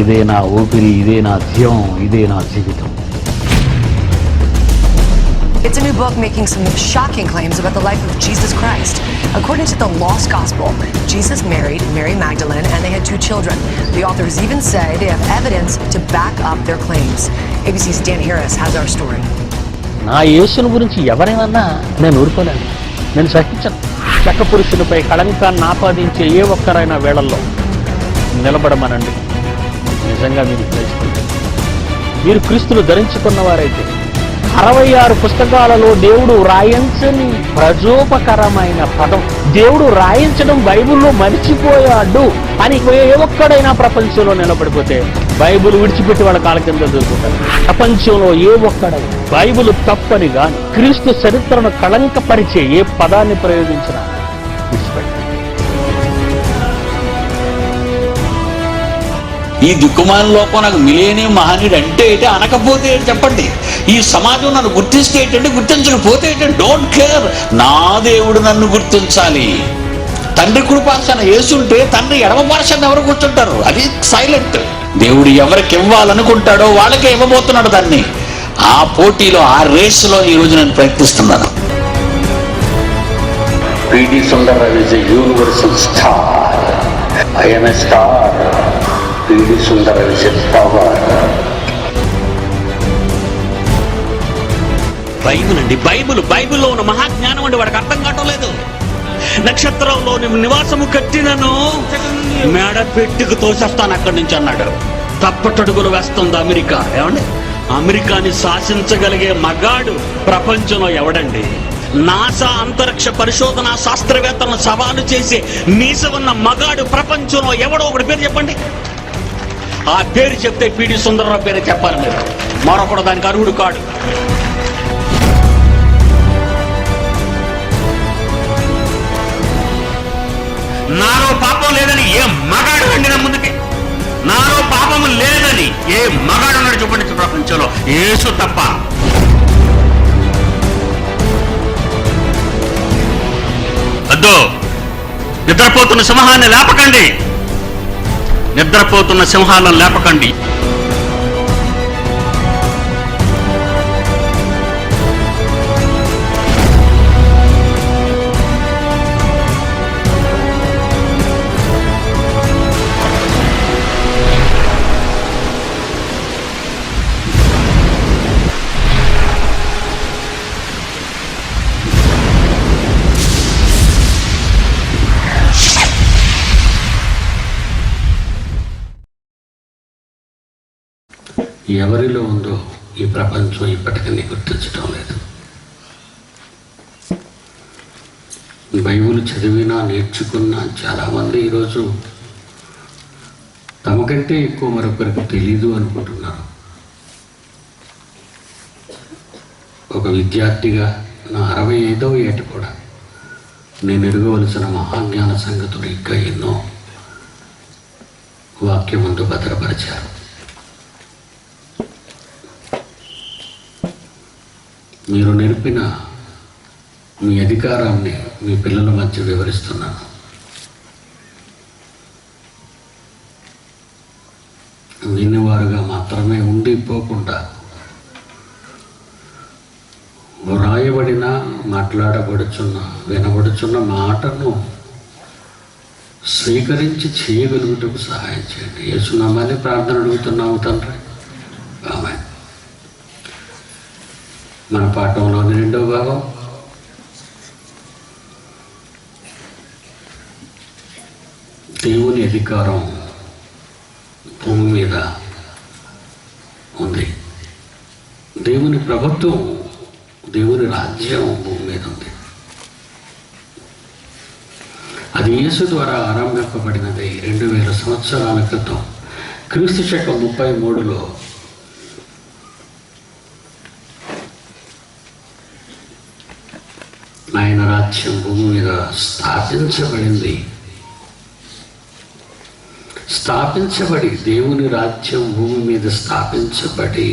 ఇదే నా ఊపిరి, ఇదే నా జీవం, ఇదే నా జీవితం. It's a new book making some shocking claims about the life of Jesus Christ. According to the Lost Gospel, Jesus married Mary Magdalene and they had 2 children. The authors even say they have evidence to back up their claims. ABC's Dan Harris has our story. నా యేసుని గురించి ఎవరేమన్నా నేను ఊరుకోలేను, నేను సహించను. చక్క పురుషులపై కళంకాన్ని ఆపాదించే ఏ ఒక్కరైనా వేళల్లో నిలబడమనండి. నిజంగా మీరు క్రీస్తులు ధరించుకున్నవారైతే 66 పుస్తకాలలో దేవుడు రాయించని ప్రజోపకరమైన పదం, దేవుడు రాయించడం బైబిల్లో మరిచిపోయాడు అని ఏ ఒక్కడైనా ప్రపంచంలో నిలబడిపోతే బైబిల్ విడిచిపెట్టి వాళ్ళ కాళ్ళ కింద దొరుకుతారు. ప్రపంచంలో ఏ ఒక్కడైనా బైబిల్ తప్పని గాని క్రీస్తు చరిత్రను కళంకపరిచే ఏ పదాన్ని ప్రయోగించినా విడిచిపెట్టారు. ఈ దిక్కుమాల లోకం నాకు మిలియనియం మహనీయుడు అంటే ఏంటి, అనకపోతే ఏంటి చెప్పండి. ఈ సమాజం నన్ను గుర్తిస్తే ఏంటంటే, గుర్తించకపోతే ఏంటంటే డోంట్ కేర్. నా దేవుడు నన్ను గుర్తించాలి. తండ్రి కృపాసన యేసుంటే తండ్రి ఎడమ పార్శ్వాన ఎవరు కూర్చుంటారు? అది సైలెంట్. దేవుడు ఎవరికి ఇవ్వాలనుకుంటాడో వాళ్ళకే ఇవ్వబోతున్నాడు దాన్ని. ఆ పోటీలో, ఆ రేసులో ఈ రోజు నేను ప్రయత్నిస్తున్నాను. PD Sundararao is a universal star. I am a star. PD Sundararao is a power. Bible అండి, బైబిల్లో ఉన్న మహాజ్ఞానం అండి వాడికి అర్థం కావటం లేదు. నక్షత్రంలో నివాసము కట్టినను మేడ పెట్టుకు తోసేస్తాను అక్కడి నుంచి అన్నాడు. తప్పటడుగులు వేస్తుంది అమెరికా. ఏమండి, అమెరికాని శాసించగలిగే మగాడు ప్రపంచంలో ఎవడండి? నాసా అంతరిక్ష పరిశోధన శాస్త్రవేత్తలను సవాలు చేసి మీస ఉన్న మగాడు ప్రపంచంలో ఎవడో ఒకటి పేరు చెప్పండి. ఆ పేరు చెప్తే పిడి సుందరరావు పేరే చెప్పాలి మీరు. మరొకడు దానికి అర్హుడు కాడు. నాలో పాపం లేదని ఏ మగాడు వెండిన ముందుకి? నాలో పాపము లేదని ఏ మగాడు ఉన్నాడు చూపండి ప్రపంచంలో? యేసు తప్ప. వద్దు, నిద్రపోతున్న సింహాన్ని లేపకండి, నిద్రపోతున్న సింహాలను లేపకండి. ఎవరిలో ఉందో ఈ ప్రపంచం ఇప్పటికీ గుర్తించడం లేదు. బైబిల్ చదివినా నేర్చుకున్నా చాలామంది ఈరోజు తమకంటే ఎక్కువ మరొకరికి తెలీదు అనుకుంటున్నారు. ఒక విద్యార్థిగా నా 65వ ఏట కూడా నేను ఎరగవలసిన మహాజ్ఞాన సంగతులు ఇంకా ఎన్నో వాక్యం ముందు భద్రపరిచారు. మీరు నేర్పిన మీ అధికారాన్ని మీ పిల్లల మధ్య వివరిస్తున్నాను. వినేవారుగా మాత్రమే ఉండిపోకుండా వ్రాయబడిన, వినబడుచున్న మాటను స్వీకరించి చేయగలుగుటకు సహాయం చేయండి. యేసునామాన్ని ప్రార్థన అడుగుతున్నాము తండ్రి, ఆమేన్. మన పాఠంలోని 2వ భాగం దేవుని అధికారం భూమి మీద ఉంది. దేవుని ప్రభుత్వం, దేవుని రాజ్యం భూమి మీద ఉంది. అది యేసు ద్వారా ఆరంభింపబడినది 2000 సంవత్సరాల క్రితం క్రీస్తు శకం 33లో ఆయన రాజ్యం భూమి మీద స్థాపించబడి దేవుని రాజ్యం భూమి మీద స్థాపించబడి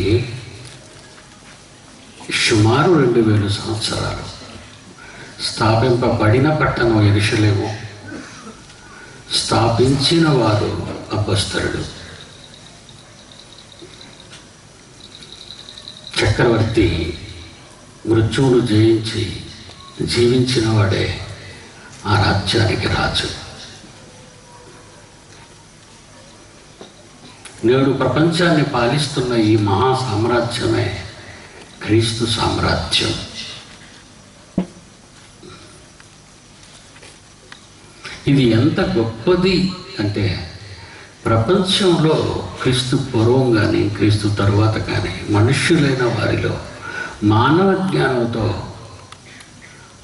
సుమారు 2000 సంవత్సరాలు స్థాపింపబడిన పట్టణం యెరూషలేము. స్థాపించిన వారు అపొస్తలులు. చక్రవర్తి మృత్యువును జయించి జీవించిన వాడే ఆ రాజ్యానికి రాజు. నేడు ప్రపంచాన్ని పాలిస్తున్న ఈ మహా సామ్రాజ్యమే క్రీస్తు సామ్రాజ్యం. ఇది ఎంత గొప్పది అంటే ప్రపంచంలో క్రీస్తు పూర్వం కానీ క్రీస్తు తరువాత కానీ మనుష్యులైన వారిలో మానవ జ్ఞానంతో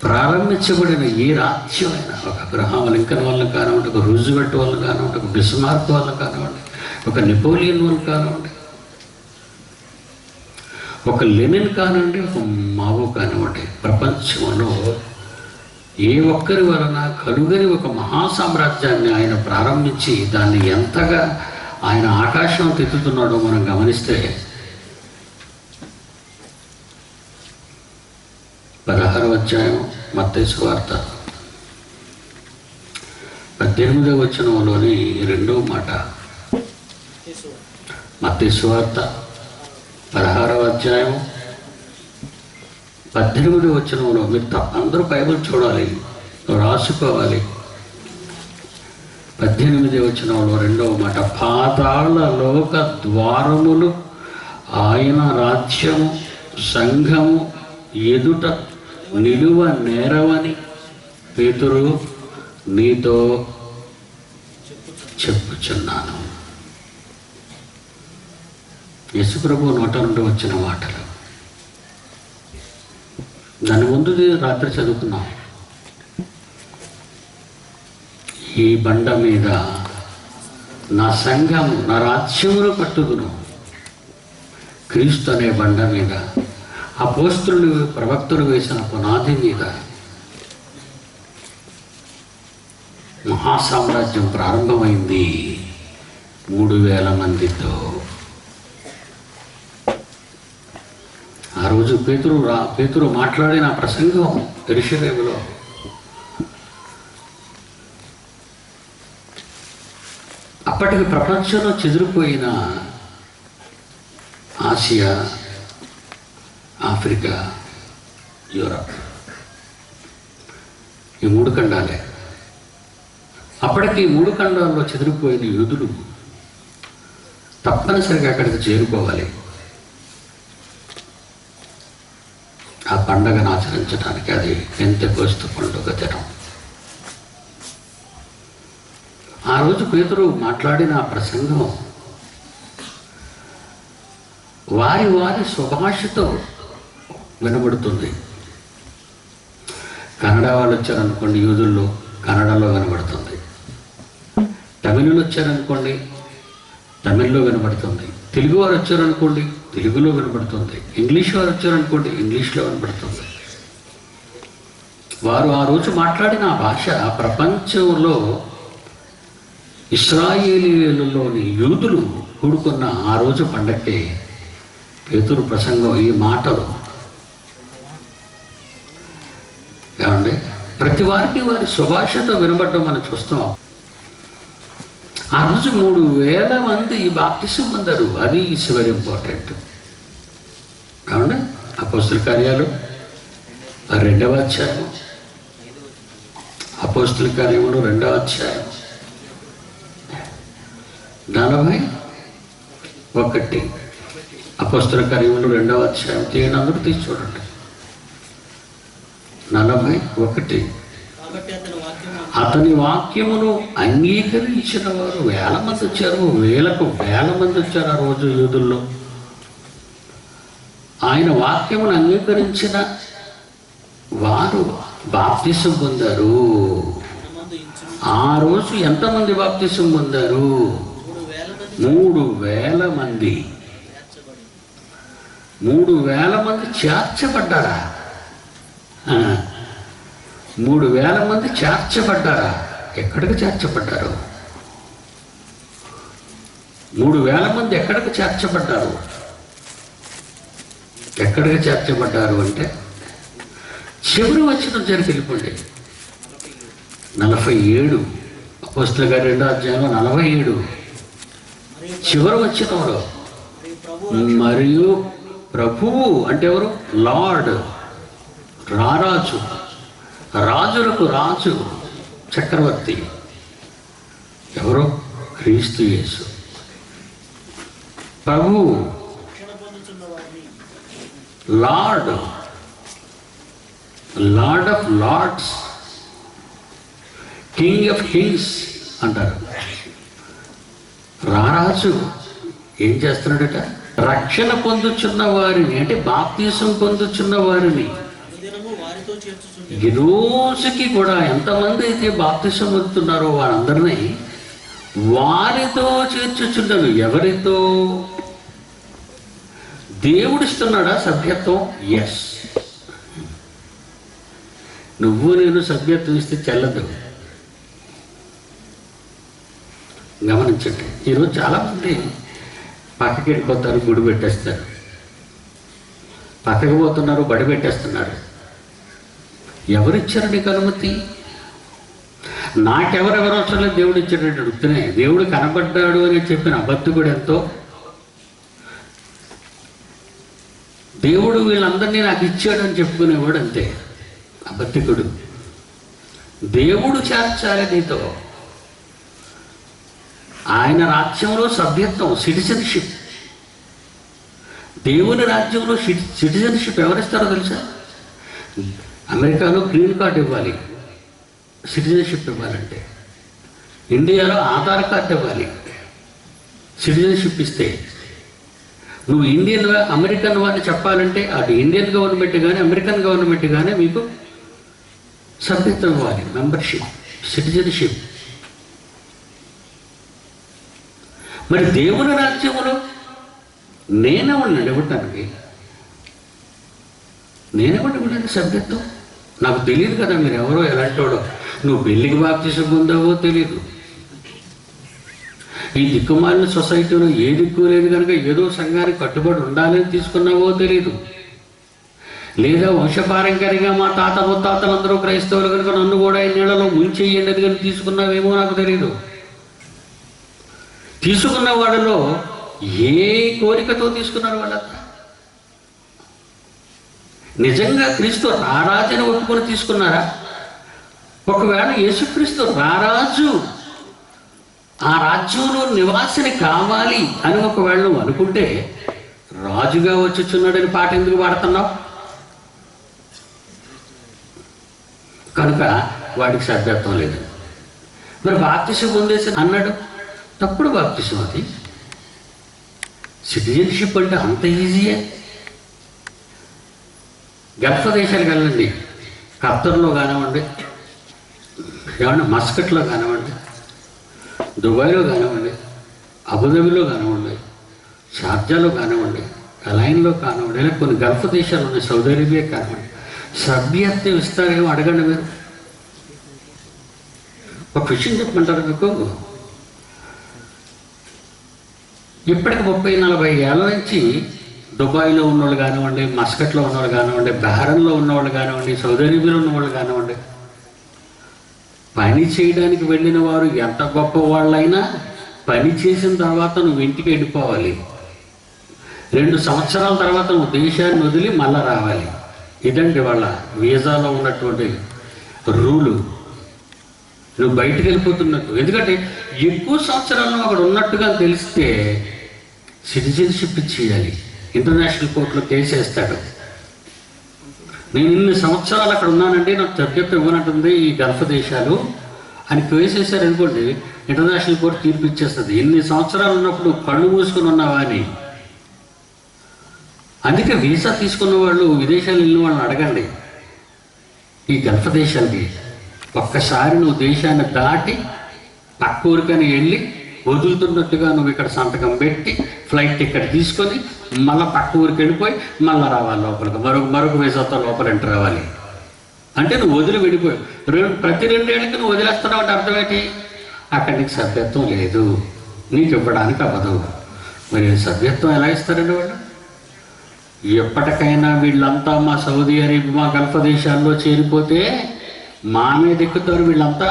ప్రారంభించబడిన ఏ రాజ్యమైనా, ఒక అబ్రహాం లింకన్ వల్ల కానివ్వండి, ఒక రూజ్వెల్ట్ వల్ల కానివ్వండి, ఒక బిస్మార్క్ వల్ల కానివ్వండి, ఒక నెపోలియన్ వల్ల కానివ్వండి, ఒక లెనిన్ కానివ్వండి, ఒక మావో కానివ్వండి, ప్రపంచంలో ఏ ఒక్కరి వలన కలుగని ఒక మహాసామ్రాజ్యాన్ని ఆయన ప్రారంభించి దాన్ని ఎంతగా ఆయన ఆకాశం తెత్తుతున్నాడో మనం గమనిస్తే 16వ అధ్యాయం మత్తయి సువార్త 18వ వచనంలోని 2వ మాట. మత్తయి సువార్త 16వ అధ్యాయం 18వ వచనంలో మీరు అందరూ బైబిల్ చూడాలి, రాసుకోవాలి. 18వ వచనంలో 2వ మాట, పాతాళ లోక ద్వారములు ఆయన రాజ్యము సంఘము ఎదుట నిలువ నేరవని పేతురు నీతో చెప్పుచున్నాను. యేసుప్రభు నోట నుండి వచ్చిన మాటలు. దాని ముందు రాత్రి చదువుకున్నాం. ఈ బండ మీద నా సంఘము నా రాజ్యమును కట్టుదును. క్రీస్తు అనే బండ మీద అపోస్తలులు ప్రవక్తలు వేసిన పునాది మీద మహాసామ్రాజ్యం ప్రారంభమైంది 3000 మందితో. ఆ రోజు పేతురు మాట్లాడిన ప్రసంగం యెరూషలేములో అప్పటికి ప్రపంచంలో చెదిరిపోయిన ఆసియా, ఆఫ్రికా, యూరప్, ఈ 3 ఖండాలే. అప్పటికి 3 ఖండాల్లో చెదిరిపోయిన యూదులు తప్పనిసరిగా అక్కడికి చేరుకోవాలి ఆ పండగను ఆచరించడానికి. అది పెంతెకోస్తు పండుగ దినం. ఆ రోజు పేతురు మాట్లాడిన ఆ ప్రసంగం వారి వారి స్వభాషతో వినబడుతుంది. కన్నడ వాళ్ళు వచ్చారనుకోండి, యూదుల్లో కన్నడలో వినబడుతుంది. తమిళులు వచ్చారనుకోండి, తమిళ్లో వినబడుతుంది. తెలుగు వారు వచ్చారనుకోండి, తెలుగులో వినబడుతుంది. ఇంగ్లీష్ వారు వచ్చారనుకోండి, ఇంగ్లీష్లో వినబడుతుంది. వారు ఆ రోజు మాట్లాడిన ఆ భాష ప్రపంచంలో ఇశ్రాయేలీయులలోని యూదులు కూడుకున్న ఆ రోజు పండక్కే పేతురు ప్రసంగం. ఈ మాటలు ఏమండి ప్రతి వారికి వారి స్వభాషతో వినబడడం మనం చూస్తాం. ఆ రోజు 3000 మంది బాప్తిసం పొందారు. అది ఇస్ వెరీ ఇంపార్టెంట్. కావున అపోస్తల కార్యాలు 2వ అధ్యాయం, అపోస్తల కార్యములు 2వ అధ్యాయం 41, అపోస్తల కార్యములు 2వ అధ్యాయం తీయండి, అందరూ తీసి చూడండి. 41. అతని వాక్యమును అంగీకరించిన వారు 1000 మంది వచ్చారు. 1000 మంది వచ్చారు ఆ రోజు యూదుల్లో. ఆయన వాక్యమును అంగీకరించిన వారు బాప్తిసం పొందారు. ఆ రోజు ఎంతమంది బాప్తిసం పొందారు? 3000 మంది. 3000 మంది చేర్చబడ్డారా? 3000 మంది చేర్చబడ్డారా? ఎక్కడికి చేర్చబడ్డారు? 3000 మంది ఎక్కడికి చేర్చబడ్డారు? ఎక్కడికి చేర్చబడ్డారు అంటే చివరి వచనం జరిగి వెళ్ళిపోండి. 47, అపోస్తల గారి 2వ అధ్యాయంలో 47 చివరి వచనంలో, మరియు ప్రభువు అంటే ఎవరు? లార్డ్, రారాజు, రాజులకు రాజు, చక్రవర్తి ఎవరు? క్రీస్తు యేసు. ప్రభువు, lord, lord of lords, king of kings అంటారు. రారాజు ఏం చేస్తున్నాడట? రక్షణ పొందుచున్న వారిని, అంటే బాప్తీసం పొందుచున్న వారిని ఈ రోజుకి కూడా ఎంతమంది అయితే బాప్తీసం పొందుతున్నారో వారందరినీ వారితో చేర్చుచున్నారు. ఎవరితో? దేవుడిస్తున్నాడా సభ్యత్వం? ఎస్. నువ్వు నేను సభ్యత్వం ఇస్తే చెల్లదు. గమనించండి, ఈరోజు చాలామంది పక్కకి వెళ్ళిపోతారు, గుడి పెట్టేస్తారు, పక్కకి పోతున్నారు, బడి పెట్టేస్తున్నారు. ఎవరిచ్చారు నీకు అనుమతి? నాకెవరెవరు అవసరం లేదు, దేవుడు ఇచ్చేటట్టు అడుగుతున్నాయి. దేవుడు కనబడ్డాడు అని చెప్పిన అబద్ధికుడు ఎంతో. దేవుడు వీళ్ళందరినీ నాకు ఇచ్చాడు అని చెప్పుకునేవాడు అంతే అబద్ధికుడు. దేవుడు చేర్చాలి నీతో. ఆయన రాజ్యంలో సభ్యత్వం, సిటిజన్షిప్. దేవుని రాజ్యంలో సిటిజన్షిప్ ఎవరిస్తారో తెలుసా? అమెరికాలో గ్రీన్ కార్డు ఇవ్వాలి సిటిజన్షిప్ ఇవ్వాలంటే. ఇండియాలో ఆధార్ కార్డు ఇవ్వాలి సిటిజన్షిప్ ఇస్తే. నువ్వు ఇండియన్ అమెరికన్ వాడిని చెప్పాలంటే అటు ఇండియన్ గవర్నమెంట్ కానీ అమెరికన్ గవర్నమెంట్ కానీ మీకు సభ్యత్వం ఇవ్వాలి, మెంబర్షిప్, సిటిజన్షిప్. మరి దేవుని రాజ్యంలో నేనేమన్నాడు ఇవ్వటానికి? నేనేమన్నాడు సభ్యత్వం? నాకు తెలియదు కదా మీరు ఎవరో ఎలాంటోడో. నువ్వు పెళ్లికి బాప్తీసం పొందావో తెలియదు. ఈ దిక్కుమాలిన సొసైటీలో ఏ దిక్కు లేదు కనుక ఏదో సంఘానికి కట్టుబడి ఉండాలని తీసుకున్నావో తెలియదు. లేదా వంశపారంపర్యంగా మా తాత ముత్తాతలందరూ క్రైస్తవులు కనుక నన్ను కూడా ఈ నీళ్ళలో ముంచేయండి అని కనుక తీసుకున్నావేమో నాకు తెలియదు. తీసుకున్న వాళ్ళలో ఏ కోరికతో తీసుకున్నారు వాళ్ళంతా? నిజంగా క్రీస్తు రారాజుని ఒప్పుకొని తీసుకున్నారా? ఒకవేళ యేసుక్రీస్తు రారాజు, ఆ రాజ్యంలో నివాసిని కావాలి అని ఒకవేళ నువ్వు అనుకుంటే రాజుగా వచ్చుచున్నాడని పాట ఎందుకు పాడుతున్నావు? కనుక వాడికి సభ్యత్వం లేదు. మరి బాప్తిసం పొందేసి అన్నాడు, తప్పుడు బాప్తిసం అది. సిటిజన్షిప్ అంటే అంత ఈజీయే. గల్ఫ్ దేశాలకు వెళ్ళండి, ఖత్తర్లో కానివ్వండి, ఏమన్నా మస్కట్లో కానివ్వండి, దుబాయ్లో కానివ్వండి, అబుదాబిలో కానివ్వండి, షార్జాలో కానివ్వండి, అలైన్లో కానివ్వండి, ఇలా కొన్ని గల్ఫ్ దేశాలు ఉన్నాయి, సౌదీ అరేబియా కానివ్వండి. సభ్యత్వం ఇస్తారేమో అడగండి మీరు. ఒక విషయం చెప్పమంటారు మీకు. ఇప్పటికి 30-40 ఏళ్ళ నుంచి దుబాయ్లో ఉన్నవాళ్ళు కానివ్వండి, మస్కట్లో ఉన్నవాళ్ళు కానివ్వండి, బహ్రెయిన్లో ఉన్నవాళ్ళు కానివ్వండి, సౌదీ అరేబియాలో ఉన్నవాళ్ళు కానివ్వండి, పని చేయడానికి వెళ్ళిన వారు ఎంత గొప్ప వాళ్ళైనా పని చేసిన తర్వాత నువ్వు ఇంటికి వెళ్ళిపోవాలి. 2 సంవత్సరాల తర్వాత నువ్వు దేశాన్ని వదిలి మళ్ళా రావాలి. ఇదండి వాళ్ళ వీసాలో ఉన్నటువంటి రూలు. నువ్వు బయటకు వెళ్ళిపోతున్నట్టు. ఎందుకంటే ఎక్కువ సంవత్సరాలు అక్కడ ఉన్నట్టుగా తెలిస్తే సిటిజన్షిప్ ఇచ్చేయాలి. ఇంటర్నేషనల్ కోర్టులో కేసు వేస్తాడు. నేను ఇన్ని సంవత్సరాలు అక్కడ ఉన్నానండి, నాకు సభ్యత్వం ఇవ్వనట్టుంది ఈ గల్ఫ్ దేశాలు అని కేసు వేశారనుకోండి, ఇంటర్నేషనల్ కోర్టు తీర్పు ఇచ్చేస్తుంది. ఎన్ని సంవత్సరాలు ఉన్నప్పుడు కళ్ళు మూసుకొని ఉన్నావా అని. అందుకే వీసా తీసుకున్న వాళ్ళు, విదేశాలు వెళ్ళిన వాళ్ళని అడగండి. ఈ గల్ఫ్ దేశాలకి ఒక్కసారి నువ్వు దేశాన్ని దాటి పక్క ఊరికని వెళ్ళి వదులుతున్నట్టుగా నువ్వు ఇక్కడ సంతకం పెట్టి ఫ్లైట్ టికెట్ తీసుకొని మళ్ళీ పక్క ఊరికి వెళ్ళిపోయి మళ్ళీ రావాలి లోపలికి. మరొక వీసాతో లోపల ఎంటర్ అవ్వాలి. అంటే నువ్వు వదిలి వెళ్ళిపోయి ప్రతి 2 ఏళ్ళకి నువ్వు వదిలేస్తున్నావు అంటే అర్థమేంటి? అక్కడ నీకు సభ్యత్వం లేదు, నీకు ఇవ్వడానికి అవ్వదు. మరి సభ్యత్వం ఎలా ఇస్తారండి వాళ్ళు? ఎప్పటికైనా వీళ్ళంతా మా సౌదీ అరేబియా, మా గల్ఫ్ దేశాల్లో చేరిపోతే మా మీద ఎక్కుతారు వీళ్ళంతా.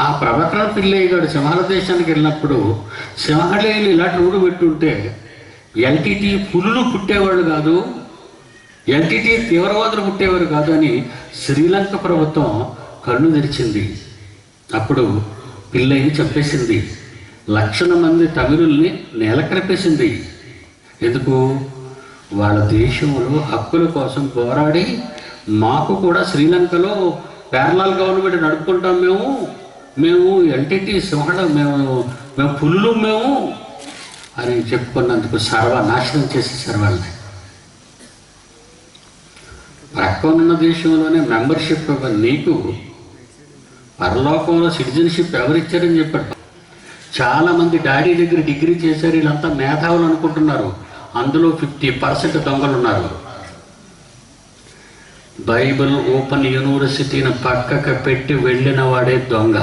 ఆ ప్రవక్త పిల్లయ్య గారు సింహాల దేశానికి వెళ్ళినప్పుడు సింహాలేలు ఇలాంటి ఊరు పెట్టుంటే ఎల్టీటీ పులులు పుట్టేవాళ్ళు కాదు, ఎల్టీటీ తీవ్రవాదులు పుట్టేవారు కాదు అని శ్రీలంక ప్రభుత్వం కళ్ళు తెరిచింది. అప్పుడు పిల్లయ్యని చంపేసింది. లక్షల మంది తమిళుల్ని నేలకలిపేసింది. ఎందుకు? వాళ్ళ దేశంలో హక్కుల కోసం పోరాడి మాకు కూడా శ్రీలంకలో ప్యారలాల్ గవర్నమెంట్ నడుపుకుంటాం, మేము ఎల్టీటీ సింహళ, మేము పులులు అని చెప్పుకున్నందుకు సర్వనాశనం చేసేసారు వాళ్ళని. ప్రక్కనున్న దేశంలోనే మెంబర్షిప్ నీకు పరలోకంలో సిటిజన్షిప్ ఎవరిచ్చారని చెప్పాడు. చాలామంది డాడీ దగ్గర డిగ్రీ చేశారు, వీళ్ళంతా మేధావులు అనుకుంటున్నారు. అందులో 50% దొంగలు ఉన్నారు. బైబిల్ ఓపెన్ యూనివర్సిటీని పక్కకు పెట్టి వెళ్ళిన వాడే దొంగ.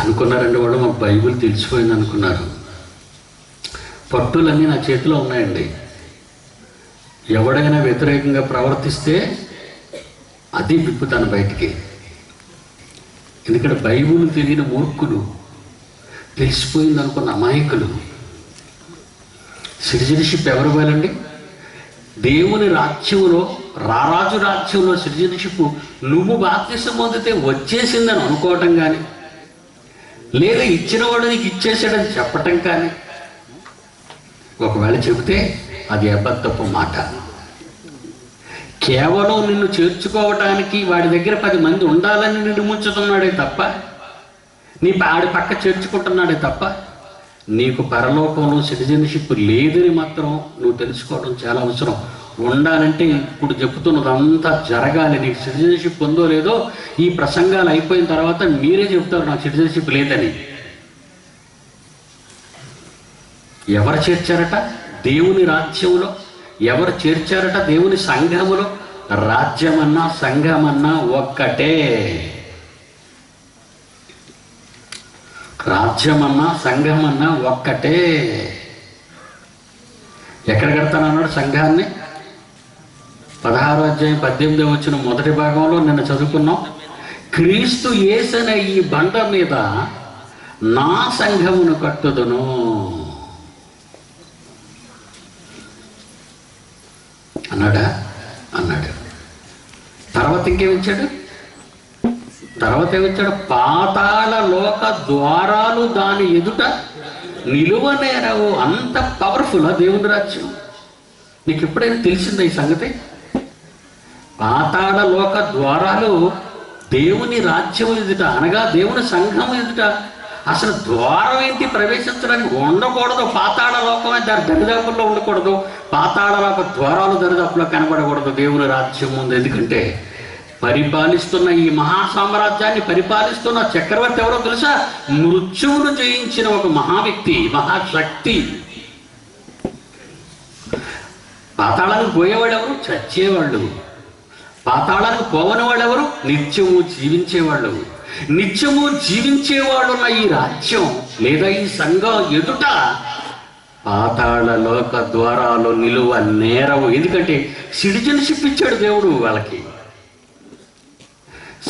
అనుకున్నారండి వాళ్ళు, మాకు బైబిల్ తెలిసిపోయింది అనుకున్నారు. పట్టులన్నీ నా చేతిలో ఉన్నాయండి. ఎవడైనా వ్యతిరేకంగా ప్రవర్తిస్తే అది విప్పుతాను బయటికి. ఎందుకంటే బైబిల్ తెలియని మూర్ఖులు, తెలిసిపోయింది అనుకున్న అమాయకులు. సిటిజన్షిప్ ఎవరు ఇవ్వాలండి? దేవుని రాజ్యంలో, రారాజు రాజ్యంలో సిటిజన్షిప్ నువ్వు బాప్తిసం పొందితే వచ్చేసిందని అనుకోవటం కానీ, లేదా ఇచ్చినవాడు నీకు ఇచ్చేసాడని చెప్పటం కానీ, ఒకవేళ చెబితే అది అబద్ధపు మాట. కేవలం నిన్ను చేర్చుకోవటానికి వాడి దగ్గర 10 మంది ఉండాలని నిన్ను ముంచుతున్నాడే తప్ప, ఆడి పక్క చేర్చుకుంటున్నాడే తప్ప, నీకు పరలోకంలో సిటిజన్షిప్ లేదని మాత్రం నువ్వు తెలుసుకోవడం చాలా అవసరం. ఉండాలంటే ఇప్పుడు చెప్తున్నదంతా జరగాలి. నీకు సిటిజన్షిప్ ఉందో లేదో ఈ ప్రసంగాలు అయిపోయిన తర్వాత మీరే చెప్తారు నాకు సిటిజన్షిప్ లేదని. ఎవరు చేర్చారట దేవుని రాజ్యంలో? ఎవరు చేర్చారట దేవుని సంఘములో? రాజ్యమన్నా సంఘమన్నా ఒక్కటే. రాజ్యమన్నా సంఘమన్నా ఒక్కటే. ఎక్కడ కడతానన్నాడు సంఘాన్ని? 16వ అధ్యాయం 18వ వచనం మొదటి భాగంలో నిన్న చదువుకున్నాం. క్రీస్తు యేసనే ఈ బండ మీద నా సంఘమును కట్టుదును అన్నాడా? అన్నాడు. తర్వాత ఇంకేమిచ్చాడు? తర్వాత ఏమిచ్చాడు? పాతాళ లోక ద్వారాలు దాని ఎదుట నిలువనేరవు. అంత పవర్ఫుల్ దేవుని రాజ్యం. నీకు ఎప్పుడైనా తెలిసిందా ఈ సంగతి? పాతాళ లోక ద్వారాలు దేవుని రాజ్యం ఎదుట, అనగా దేవుని సంఘం ఎదుట. అసలు ద్వారం ఏంటి? ప్రవేశించడానికి ఉండకూడదు. పాతాళ లోకమే దాని దరిదాపుల్లో ఉండకూడదు. పాతాళ లోక ద్వారాలు దరిదాపులో కనబడకూడదు దేవుని రాజ్యం ముందు. ఎందుకంటే పరిపాలిస్తున్న ఈ మహాసామ్రాజ్యాన్ని పరిపాలిస్తున్న చక్రవర్తి ఎవరో తెలుసా? మృత్యువును జయించిన ఒక మహావ్యక్తి, మహాశక్తి. పాతాళానికి పోయేవాడెవరు? చచ్చేవాళ్ళు. పాతాళానికి పోవని వాళ్ళెవరు? నిత్యము జీవించేవాళ్ళు. నిత్యము జీవించేవాళ్ళున్న ఈ రాజ్యం లేదా ఈ సంఘం ఎదుట పాతాళ లోక ద్వారాలు నిలువ నేరవు. ఎందుకంటే సిటిజన్షిప్ ఇచ్చాడు దేవుడు వాళ్ళకి,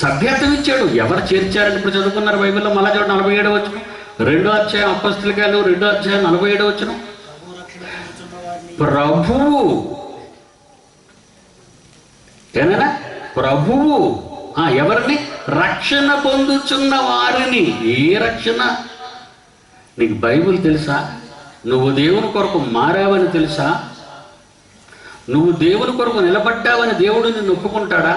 సభ్యత్వం ఇచ్చాడు. ఎవరు చేర్చారని ఇప్పుడు చదువుకున్నారు బైబిల్లో. మళ్ళా చూడండి 47వ వచనం, 2వ అధ్యాయం అపొస్తలుల కార్యాలు 2వ అధ్యాయం 47వ వచనం. ప్రభువు ఏనా? ప్రభువు ఎవరిని? రక్షణ పొందుచున్న వారిని. ఏ రక్షణ? నీకు బైబిల్ తెలుసా? నువ్వు దేవుని కొరకు మారావని తెలుసా? నువ్వు దేవుని కొరకు నిలబడ్డావని దేవుడు నిన్ను ఒప్పుకుంటాడా?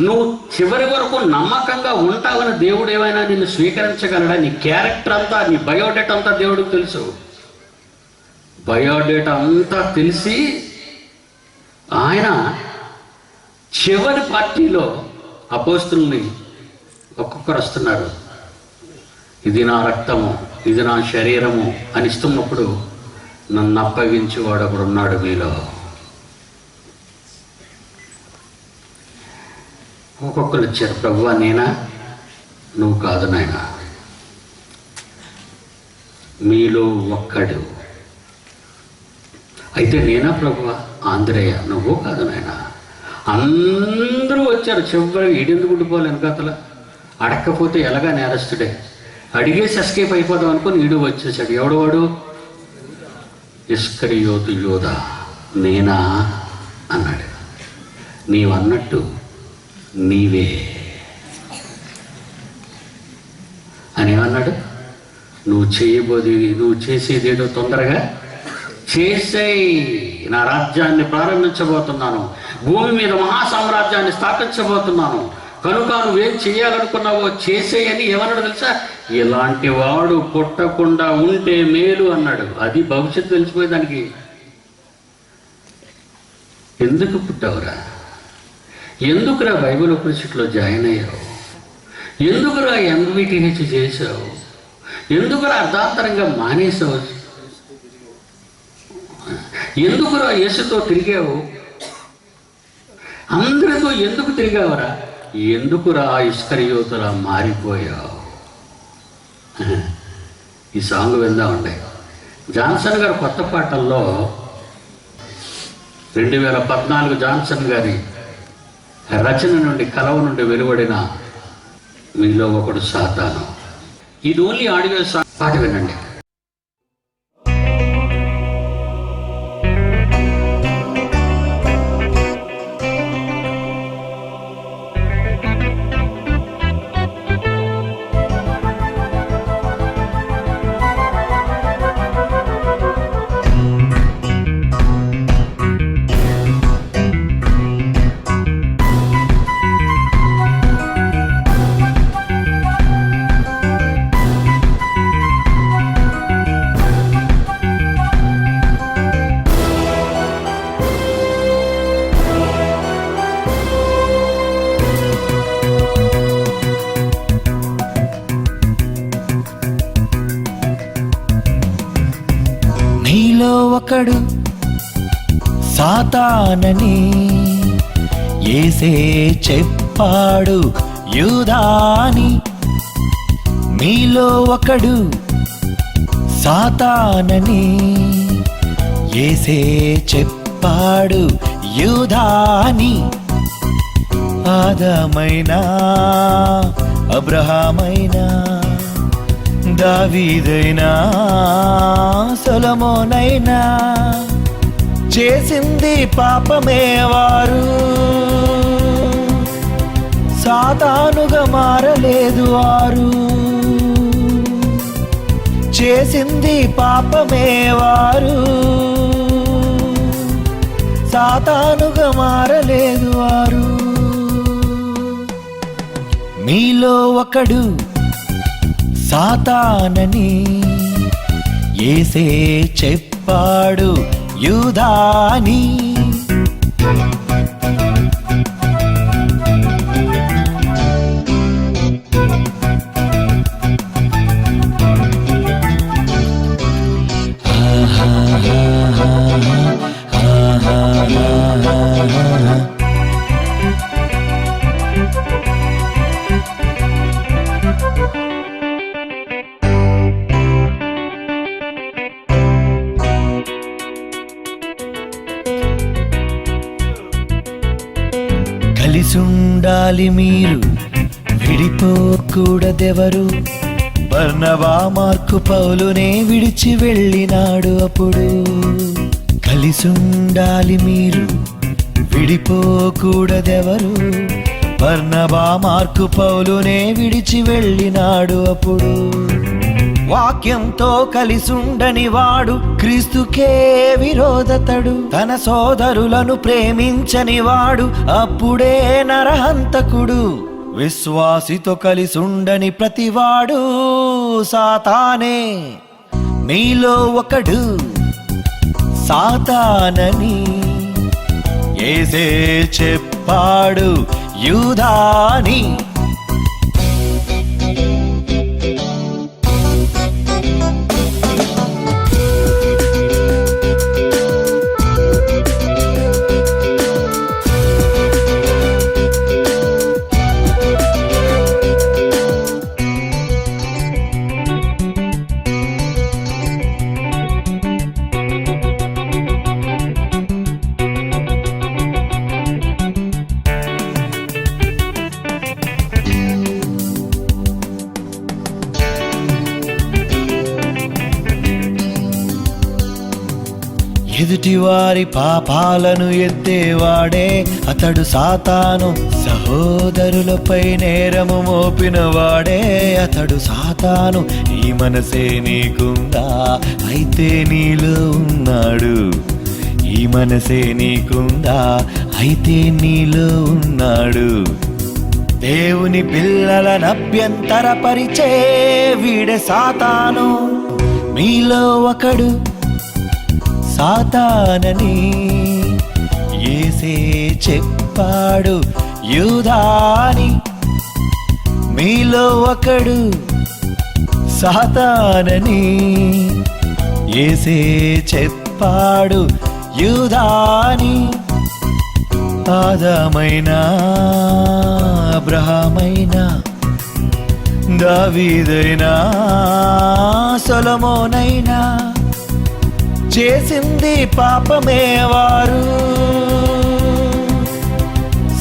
నువ్వు చివరి వరకు నమ్మకంగా ఉంటావని దేవుడు ఏమైనా నిన్ను స్వీకరించగలడా? నీ క్యారెక్టర్ అంతా, నీ బయోడేటా అంతా దేవుడికి తెలుసు. బయోడేటా అంతా తెలిసి ఆయన చివరి పార్టీలో అపోస్తుల్ని ఒక్కొక్కరు వస్తున్నారు. ఇది నా రక్తము, ఇది నా శరీరము అని ఇస్తున్నప్పుడు నన్ను అప్పగించేవాడు ఒకడు ఉన్నాడు మీలో. ఒక్కొక్కరు వచ్చారు. ప్రభువా నేనా? నువ్వు కాదు నాయనా, మీలో ఒక్కడు. అయితే నేనా ప్రభువా? ఆంధ్రేయ. నువ్వు కాదు నాయనా. అందరూ వచ్చారు. చివరికి ఈడెందుకు ఉండిపోవాలి వెనకాతల? అడక్కపోతే ఎలాగా నేరస్తుడే. అడిగేసి ఎస్కేప్ అయిపోదాం అనుకుని ఈడు వచ్చేసాడు. ఎవడు వాడు? ఇస్కరియోతు యోధా, నేనా అన్నాడు. నీవన్నట్టు నీవే అని ఏమన్నాడు? నువ్వు చేసేదేదో తొందరగా చేసేయి. నా రాజ్యాన్ని ప్రారంభించబోతున్నాను, భూమి మీద మహాసామ్రాజ్యాన్ని స్థాపించబోతున్నాను, కనుక నువ్వేం చేయాలనుకున్నావో చేసేయని ఏమన్నాడు తెలుసా? ఇలాంటి వాడు పుట్టకుండా ఉంటే మేలు అన్నాడు. అది భవిష్యత్తు తెలిసిపోయి దానికి. ఎందుకు పుట్టావురా? ఎందుకురా బైబిల్ ఉపనిషత్తులో జాయిన్ అయ్యావు? ఎందుకురా ఎంబీటీహెచ్ చేసావు? ఎందుకురా అర్ధాంతరంగా మానేసావు? ఎందుకురా యేసుతో తిరిగావు? అందరితో ఎందుకు తిరిగావురా? ఎందుకురా ఇస్కరియోతులా మారిపోయావు? ఈ సాంగ్ విందామండి. జాన్సన్ గారు కొత్త పాటల్లో 2014 జాన్సన్ గారి రచన నుండి, కలవ నుండి వెలువడిన మీలో ఒకడు సాతాను. ఇది ఓన్లీ ఆడియో సాంగ్. పాట వినండి. ఒకడు సాతానని యేసే చెప్పాడు యూదాని. మీలో ఒకడు సాతానని యేసే చెప్పాడు యూదాని. ఆదామైనా అబ్రహామైనా దావీదైనా సొలొమోనైనా చేసింది పాపమే వారు, సాతానుగా మారలేదు వారు. చేసింది పాపమే వారు, సాతానుగా మారలేదు వారు. మీలో ఒకడు సాతానని యేసే చెప్పాడు యూదాని. కలిసుండాలి మీరు, విడిపోకూడదెవరు. బర్నబా మార్కు పౌలునే విడిచి వెళ్ళినాడు అప్పుడు. కలిసుండాలి మీరు, విడిపోకూడదెవరు. బర్నబా మార్కు పౌలునే విడిచి వెళ్ళినాడు అప్పుడు. వాక్యంతో కలిసుండని వాడు క్రీస్తుకే విరోధతడు. తన సోదరులను ప్రేమించని వాడు అప్పుడే నరహంతకుడు. విశ్వాసితో కలిసుండని ప్రతివాడు సాతానే. మీలో ఒకడు సాతానని యేసే చెప్పాడు యూదాని. ఎదుటివారి పాపాలను ఎత్తేవాడే అతడు సాతాను, సహోదరులపై నేరము మోపినవాడే అతడు సాతాను. ఈ మనసే నీకుందా, అయితే నీలో ఉన్నాడు. ఈ మనసే నీకుందా, అయితే నీలో ఉన్నాడు. దేవుని పిల్లలను అభ్యంతరపరిచే వీడే సాతాను. మీలో ఒకడు సాతానని యేసే చెప్పాడు యూదాని. మీలో ఒకడు సాతానని యేసే చెప్పాడు యూదాని. ఆదామైనా అబ్రహామైనా దావీదైనా సొలొమోనైనా చేసింది పాపమే వారు,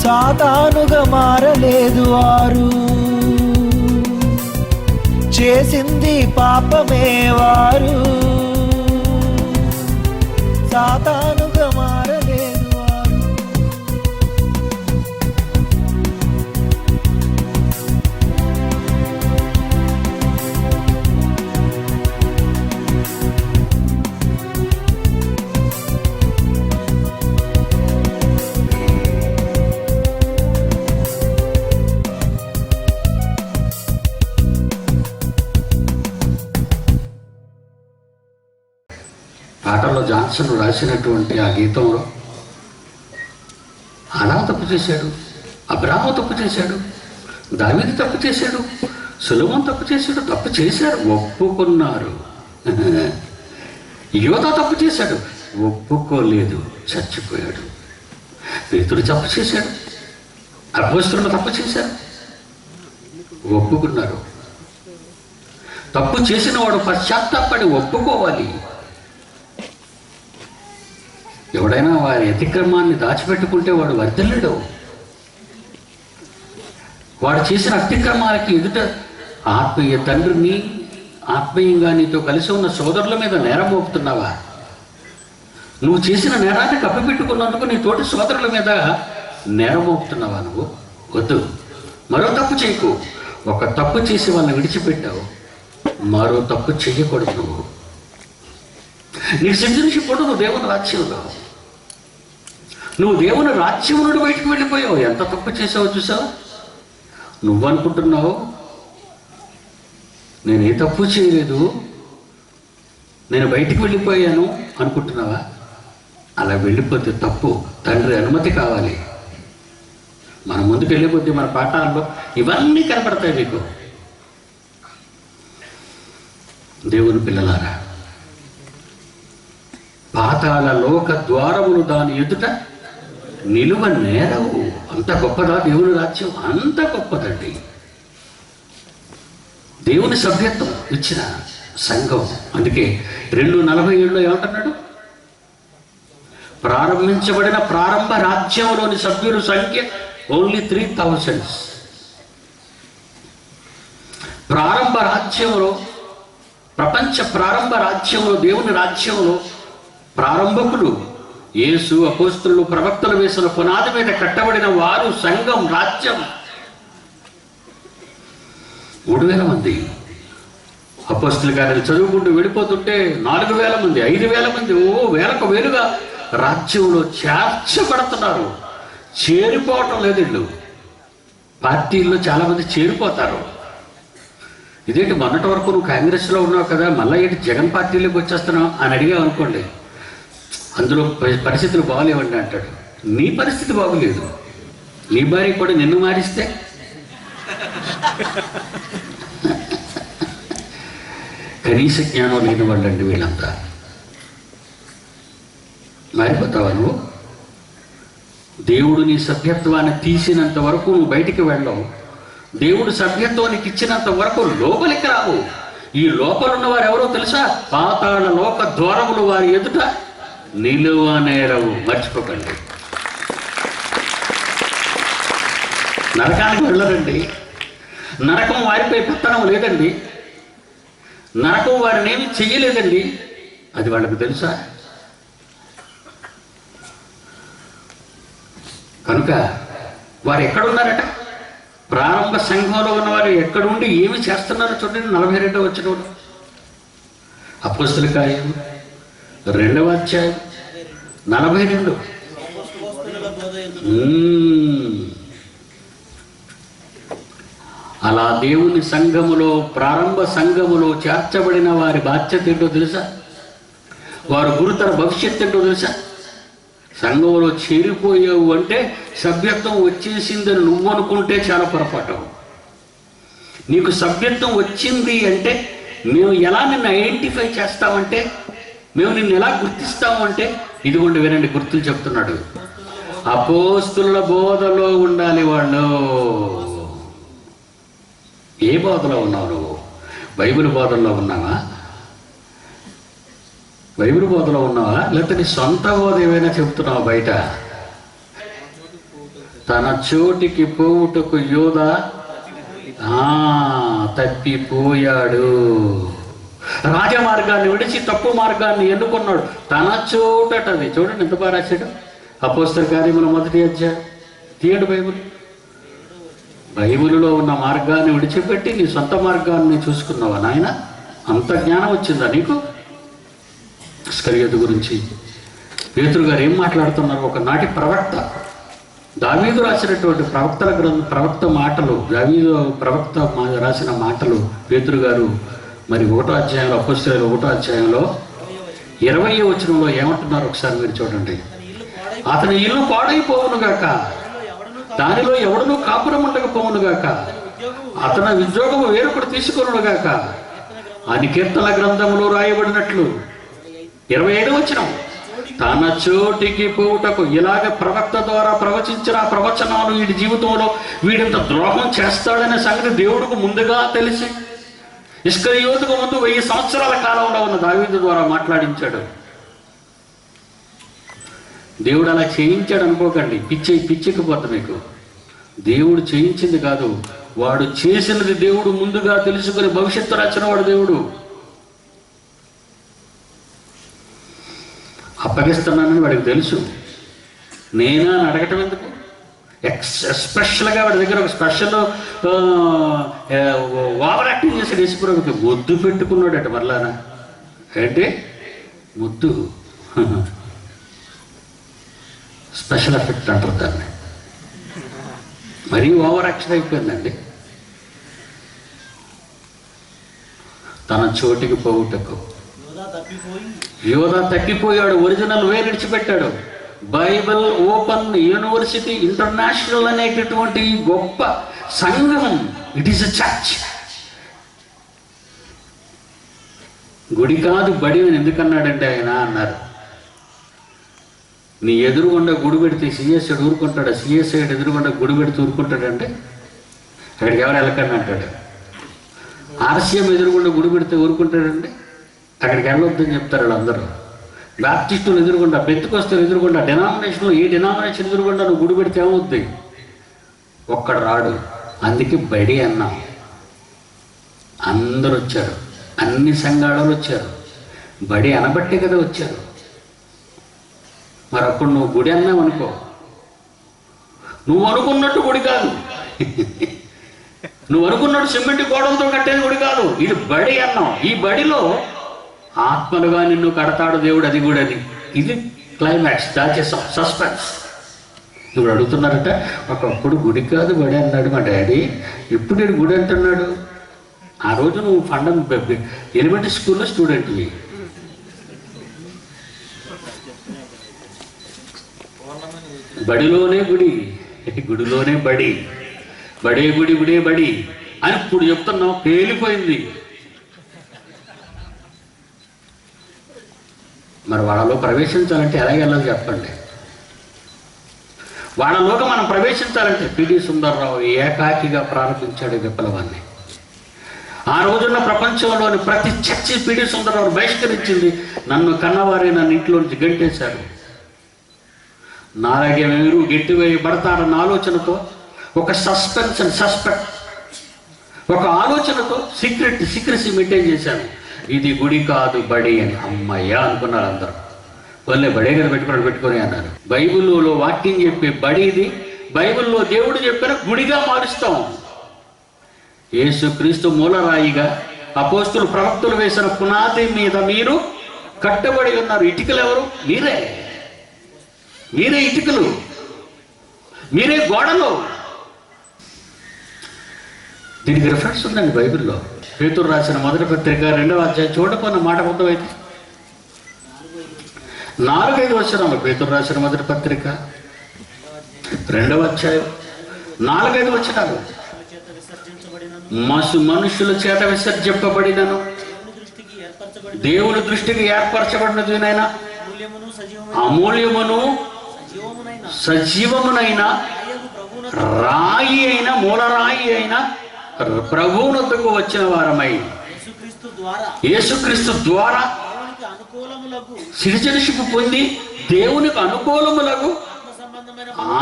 సాతానుగా మారలేదు వారు. చేసింది పాపమే వారు, సాతానుగా మారలేదు వారు. పాటల్లో జాన్సన్ రాసినటువంటి ఆ గీతంలో ఆదా తప్పు చేశాడు, అబ్రాహాము తప్పు చేశాడు, దావీదు తప్పు చేశాడు, సొలొమోను తప్పు చేశాడు. తప్పు చేశారు, ఒప్పుకున్నారు. యోధా తప్పు చేశాడు, ఒప్పుకోలేదు, చచ్చిపోయాడు. పేతురు తప్పు చేశాడు, అపోస్తలులు తప్పు చేశారు, ఒప్పుకున్నారు. తప్పు చేసిన వాడు పశ్చాత్తాపడి ఒప్పుకోవాలి. ఎవడైనా వారి అతిక్రమాన్ని దాచిపెట్టుకుంటే వాడు వర్ధిల్లడు. వాడు చేసిన అతిక్రమాలకి ఎదుట ఆత్మీయ తండ్రిని, ఆత్మీయంగా నీతో కలిసి ఉన్న సోదరుల మీద నేరం మోపుతున్నావా? నువ్వు చేసిన నేరాన్ని కప్పిపెట్టుకున్నందుకు నీ తోటి సోదరుల మీద నేరం మోపుతున్నావా? నువ్వు వద్దు. మరో తప్పు చేయకు. ఒక తప్పు చేసి వాళ్ళని విడిచిపెట్టావు, మరో తప్పు చెయ్యకూడదు. నువ్వు నీకు సిటిజన్షిప్ ఉండదు దేవుని రాజ్యంలో. నువ్వు దేవుని రాజ్యం నుండి బయటకు వెళ్ళిపోయావు. ఎంత తప్పు చేసావో చూసావా? నువ్వు అనుకుంటున్నావు నేను ఏ తప్పు చేయలేదు, నేను బయటికి వెళ్ళిపోయాను అనుకుంటున్నావా? అలా వెళ్ళిపోతే తప్పు. తండ్రి అనుమతి కావాలి. మన ముందుకు వెళ్ళిపోతే మన పాఠాల్లో ఇవన్నీ కనపడతాయి మీకు. దేవుని పిల్లలారా, పాతాళ లోక ద్వారములు దాని ఎదుట నిలువ నేరవు. అంత గొప్పదా దేవుని రాజ్యం? అంత గొప్పదండి. దేవుని సభ్యత్వం ఇచ్చిన సంఘం. అందుకే 2:47 ఏమంటున్నాడు? ప్రారంభించబడిన ప్రారంభ రాజ్యంలోని సభ్యుల సంఖ్య ఓన్లీ 3000. ప్రారంభ రాజ్యంలో, ప్రపంచ ప్రారంభ రాజ్యంలో, దేవుని రాజ్యంలో ప్రారంభకులు యేసు, అపోస్తలులు, ప్రవక్తలు వేసిన పునాది మీద కట్టబడిన వారు, సంఘం, రాజ్యం 3000 మంది. అపోస్తల కార్యాలు చదువుకుంటూ వెళ్ళిపోతుంటే 4000 మంది, 5000 మంది, వేలకు వేలుగా రాజ్యంలో చేర్చబడుతున్నారు. చేరిపోవటం లేదు. వీళ్ళు పార్టీల్లో చాలామంది చేరిపోతారు. ఇదేంటి మొన్నటి వరకు నువ్వు కాంగ్రెస్లో ఉన్నావు కదా, మళ్ళీ ఏంటి జగన్ పార్టీలోకి వచ్చేస్తున్నావు అని అడిగావు అనుకోండి, అందులో పరిస్థితులు బాగలేవండి అంటాడు. నీ పరిస్థితి బాగోలేదు. నీ భార్య కూడా నిన్ను మారిస్తే కనీస జ్ఞానం లేని వాళ్ళండి వీళ్ళంతా. మారిపోతావా నువ్వు? దేవుడు నీ సభ్యత్వాన్ని తీసినంత వరకు నువ్వు బయటికి వెళ్ళవు. దేవుడు సభ్యత్వానికి ఇచ్చినంత వరకు లోపలికి రావు. ఈ లోపల ఉన్న వారు ఎవరో తెలుసా? పాతాళ లోక ద్వారములు వారి ఎదుట నిలువ నేరవు. మర్చిపోకండి. నరకానికి వెళ్ళరండి. నరకం వారిపై పెత్తనం లేదండి. నరకం వారిని ఏమి చెయ్యలేదండి. అది వాళ్ళకు తెలుసా? కనుక వారు ఎక్కడున్నారట? ప్రారంభ సంఘంలో ఉన్నవారు ఎక్కడుండి ఏమి చేస్తున్నారో చూడండి. 42వ వచనం, అపోస్తల కార్యం 2వ అధ్యాయం 42. అలా దేవుని సంఘములో, ప్రారంభ సంఘములో చేర్చబడిన వారి బాధ్యత ఏంటో తెలుసా? వారు గురుతర భవిష్యత్తు ఏంటో తెలుసా? సంఘంలో చేరిపోయావు అంటే సభ్యత్వం వచ్చేసిందని నువ్వు అనుకుంటే చాలా పొరపాటు. నీకు సభ్యత్వం వచ్చింది అంటే మేము ఎలా నిన్ను ఐడెంటిఫై చేస్తామంటే, మేము నిన్ను ఎలా గుర్తిస్తాము అంటే, ఇదిగోండి వినండి, గుర్తులు చెప్తున్నాడు. అపోస్తుల బోధలో ఉండాలి వాళ్ళు. ఏ బోధలో ఉన్నావు నువ్వు? బైబిల్ బోధనలో ఉన్నావా? బైబిల్ బోధలో ఉన్నావా? లేకపోతే నీ సొంత బోధ ఏమైనా చెప్తున్నావా బయట? తన చోటికి పోవుటకు యోధ తప్పిపోయాడు. రాజమార్గాన్ని విడిచి తప్పు మార్గాన్ని ఎన్నుకున్నాడు. తన చోటది. చూడండి ఎంత బాగా రాశాడు. అపోస్తల కార్యముల 1వ అధ్యాయం తీయండి బైబిల్. బైబిల్లో ఉన్న మార్గాన్ని విడిచిపెట్టి నీ సొంత మార్గాన్ని చూసుకున్నావా నాయన? అంత జ్ఞానం వచ్చిందా నీకు? ఇస్కరియోతు గురించి పేతురు గారు ఏం మాట్లాడుతున్నారు? ఒకనాటి ప్రవక్త, దావీదు రాసినటువంటి ప్రవక్త మాటలు, దావీదు ప్రవక్త రాసిన మాటలు పేతురు గారు మరి 1వ అధ్యాయంలో, అపోస్తలుల 1వ అధ్యాయంలో 20వ వచనంలో ఏమంటున్నారు ఒకసారి మీరు చూడండి. అతని ఇల్లు పాడైపోవును గాక, దానిలో ఎవడనూ కాపురం ఉండకపోవును గాక, అతని ఉద్యోగము వేరొకడు తీసుకొనును గాక అని కీర్తన గ్రంథంలో రాయబడినట్లు. 25వ వచనం, తన చోటికి పోవుటకు. ఇలాగ ప్రవక్త ద్వారా ప్రవచించిన ప్రవచనాలు వీడి జీవితంలో వీడింత ద్రోహం చేస్తాడనే సంగతి దేవుడికి ముందుగా తెలిసి ఇస్కరియోతుకు ముందు 1000 సంవత్సరాల కాలంలో ఉన్న దావీదు ద్వారా మాట్లాడించాడు. దేవుడు అలా చేయించాడు అనుకోకండి, పిచ్చికిపోతుంది మీకు. దేవుడు చేయించింది కాదు, వాడు చేసినది దేవుడు ముందుగా తెలుసుకుని భవిష్యత్తు రచన వాడు దేవుడు. అప్పగిస్తున్నానని వాడికి తెలుసు. నేనా అని అడగటం ఎందుకు? ఎస్పెషల్గా వాడి దగ్గర ఒక స్పెషల్ ఓవర్ యాక్టింగ్ చేసి యేసుప్రభుకి ముద్దు పెట్టుకున్నాడట. మరలానా ఏంటి ముద్దు? స్పెషల్ ఎఫెక్ట్ అంటారు దాన్ని. మరీ ఓవర్ యాక్షన్ అయిపోయిందండి. తన చోటికి పోవుటకు యోధ తప్పిపోయాడు. ఒరిజినల్ వే విడిచిపెట్టాడు. బైబిల్ ఓపెన్ యూనివర్సిటీ ఇంటర్నేషనల్ అనేటటువంటి గొప్ప సంఘం, ఇట్ ఈస్ ఎ చర్చ్. గుడి కాదు బడి అని ఎందుకన్నాడంటే ఆయన అన్నారు. నీ ఎదురుగుండా గుడి పెడితే సిఎస్ఐడ్ ఊరుకుంటాడా? సిఎస్ఐడ్ ఎదురుగుండా గుడి పెడితే ఊరుకుంటాడంటే అక్కడికి ఎవరు వెళ్ళకండి అంటాడు. ఆర్సీఎం ఎదురుగుండా గుడి పెడితే ఊరుకుంటాడంటే అక్కడికి వెళ్ళొద్దని చెప్తారు వాళ్ళందరూ. బాప్టిస్టులు ఎదురుగుండా, పెంతెకొస్తేలు ఎదురుగుండా, డినామినేషన్లో ఏ డినామినేషన్ ఎదురుగుండా నువ్వు గుడి పెడితే ఏమవుద్ది? ఒక్కడు రాడు. అందుకే బడి అన్నాం. అందరూ వచ్చారు, అన్ని సంఘాలు వచ్చారు. బడి అనబట్టే కదా వచ్చారు. మరి అప్పుడు నువ్వు గుడి అన్నావు అనుకో, నువ్వు అనుకున్నట్టు గుడి కాదు. నువ్వు అనుకున్నట్టు సిమెంట్ గోడలతో కట్టేది గుడి కాదు. ఇది బడి అన్నాం. ఈ బడిలో ఆత్మలుగా నిన్ను కడతాడు దేవుడు. అది కూడా అది. ఇది క్లైమాక్స్, దాచే సస్పెన్స్. ఇప్పుడు అడుగుతున్నారట, ఒకప్పుడు గుడి కాదు బడి అన్నాడు మా డాడీ, ఇప్పుడు నేను గుడి అంటున్నాడు. ఆ రోజు నువ్వు ఎలిమెంటరీ స్కూల్లో స్టూడెంట్వి. బడిలోనే గుడి, గుడిలోనే బడి, బడే గుడి గుడే బడి అని ఇప్పుడు చెప్తున్నావు. పేలిపోయింది. మరి వాళ్ళలో ప్రవేశించాలంటే ఎలాగ వెళ్ళాలి చెప్పండి? వాళ్ళలోకి మనం ప్రవేశించాలంటే పిడి సుందర్రావు ఏకాకిగా ప్రారంభించాడు విప్లవాన్ని. ఆ రోజున్న ప్రపంచంలోని ప్రతి చర్చి పిడి సుందర్రావు బహిష్కరించింది. నన్ను కన్నవారే నన్ను ఇంట్లో నుంచి గంటేశారు. నాలాగే మీరు గట్టివేయబడతారన్న ఆలోచనతో, ఒక సస్పెన్స్ అండ్ సస్పెక్ట్, ఒక ఆలోచనతో సీక్రెసీ మెయింటైన్ చేశాను. ఇది గుడి కాదు బడి అని. అమ్మయ్యా అనుకున్నారు అందరూ. వాళ్ళే బడే కదా పెట్టుకొని అన్నారు. బైబిల్లో వాక్యం చెప్పే బడి ఇది. బైబిల్లో దేవుడు చెప్పిన గుడిగా మారుస్తాం. యేసుక్రీస్తు మూలరాయిగా అపోస్తులు ప్రవక్తలు వేసిన పునాది మీద మీరు కట్టబడి ఉన్నారు. ఇటుకలు ఎవరు? మీరే ఇటుకలు, మీరే గోడలు. దీనికి రిఫరెన్స్ ఉందండి బైబిల్లో. పేతురు రాసిన మొదటి పత్రిక 2వ అధ్యాయం చూడకున్న మాట మొత్తమైతే 4-5 వచనాలు. పేతురు రాసిన మొదటి పత్రిక 2వ అధ్యాయం 4-5 వచనాలు. మనుషుల చేత విసర్జింపబడినను దేవుని దృష్టికి ఏర్పరచబడినదినైనా అమూల్యమును సజీవమునైన రాయి అయిన మూలరాయి అయిన ప్రభువునొద్దకు వచ్చిన వారమై యేసుక్రీస్తు ద్వారా సిటిజన్షిప్ పొంది దేవునికి అనుకూలములకు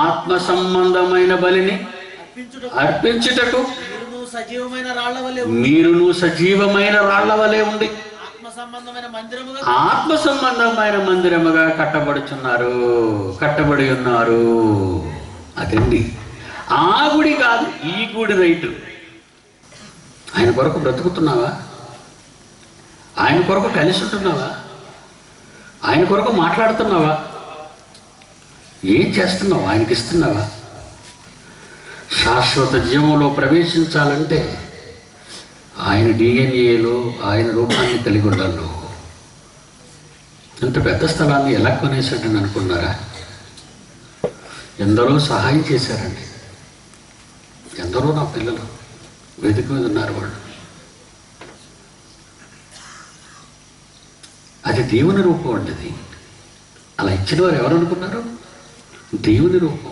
ఆత్మ సంబంధమైన బలిని అర్పించుటకు మీరును సజీవమైన రాళ్ల వలె ఉండి ఆత్మ సంబంధమైన మందిరముగా కట్టబడి ఉన్నారు. అదండి ఆ గుడి కాదు, ఈ గుడి రైటు. ఆయన కొరకు బ్రతుకుతున్నావా? ఆయన కొరకు కలిసి ఉంటున్నావా? ఆయన కొరకు మాట్లాడుతున్నావా? ఏం చేస్తున్నావు? ఆయనకి ఇస్తున్నావా? శాశ్వత జీవంలో ప్రవేశించాలంటే ఆయన డిఎన్ఏలో ఆయన రూపాన్ని కలిగి ఉండాలి. ఇంత పెద్ద స్థలాన్ని ఎలా కొనేసాడని అనుకున్నారా? ఎందరో సహాయం చేశారండి. ఎందరో నా పిల్లలు వేదిక మీద ఉన్నారు. వాళ్ళు అది దేవుని రూపం అండి. అలా ఇచ్చిన వారు ఎవరు అనుకున్నారు? దేవుని రూపం.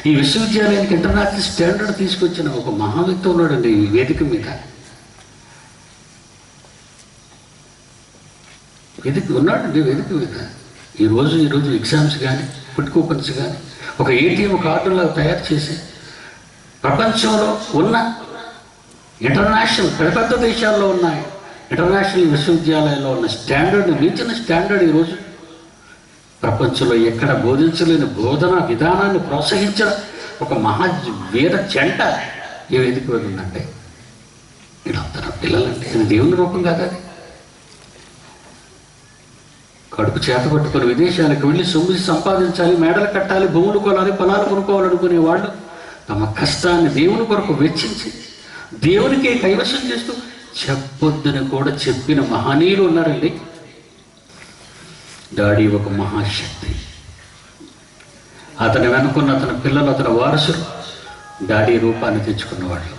ఈ విశ్వవిద్యాలయానికి ఇంటర్నేషనల్ స్టాండర్డ్ తీసుకొచ్చిన ఒక మహా వ్యక్తి ఉన్నాడండి ఈ వేదిక మీద. ఉన్నాడండి వేదిక మీద. ఈరోజు ఎగ్జామ్స్ కానీ ఫుడ్ కూపన్స్ కానీ ఒక ఏటీఎం కార్డులా తయారు చేసి ప్రపంచంలో ఉన్న ఇంటర్నేషనల్ పెద్ద దేశాల్లో ఉన్న ఇంటర్నేషనల్ విశ్వవిద్యాలయాల్లో ఉన్న స్టాండర్డ్ని మించిన స్టాండర్డ్ ఈరోజు ప్రపంచంలో ఎక్కడ బోధించలేని బోధన విధానాన్ని ప్రోత్సహించిన ఒక వీర జంట ఏ వేదిక మీద ఉందంటే వీళ్ళంతా పిల్లలంటే ఇది దేవుని రూపం కాదు. అది కడుపు చేత పట్టుకొని విదేశాలకు వెళ్ళి సొమ్ము సంపాదించాలి, మేడలు కట్టాలి, భూములు కొనాలి, పొలాలు కొనుక్కోవాలనుకునే వాళ్ళు తమ కష్టాన్ని దేవుని కొరకు వెచ్చించి దేవునికే కైవసం చేస్తూ చెప్పొద్దని కూడా చెప్పిన మహనీయులు ఉన్నారండి. డాడీ ఒక మహాశక్తి. అతని వెనుకున్న అతని పిల్లలు, అతని వారసులు డాడీ రూపాన్ని తెచ్చుకున్నవాళ్ళు.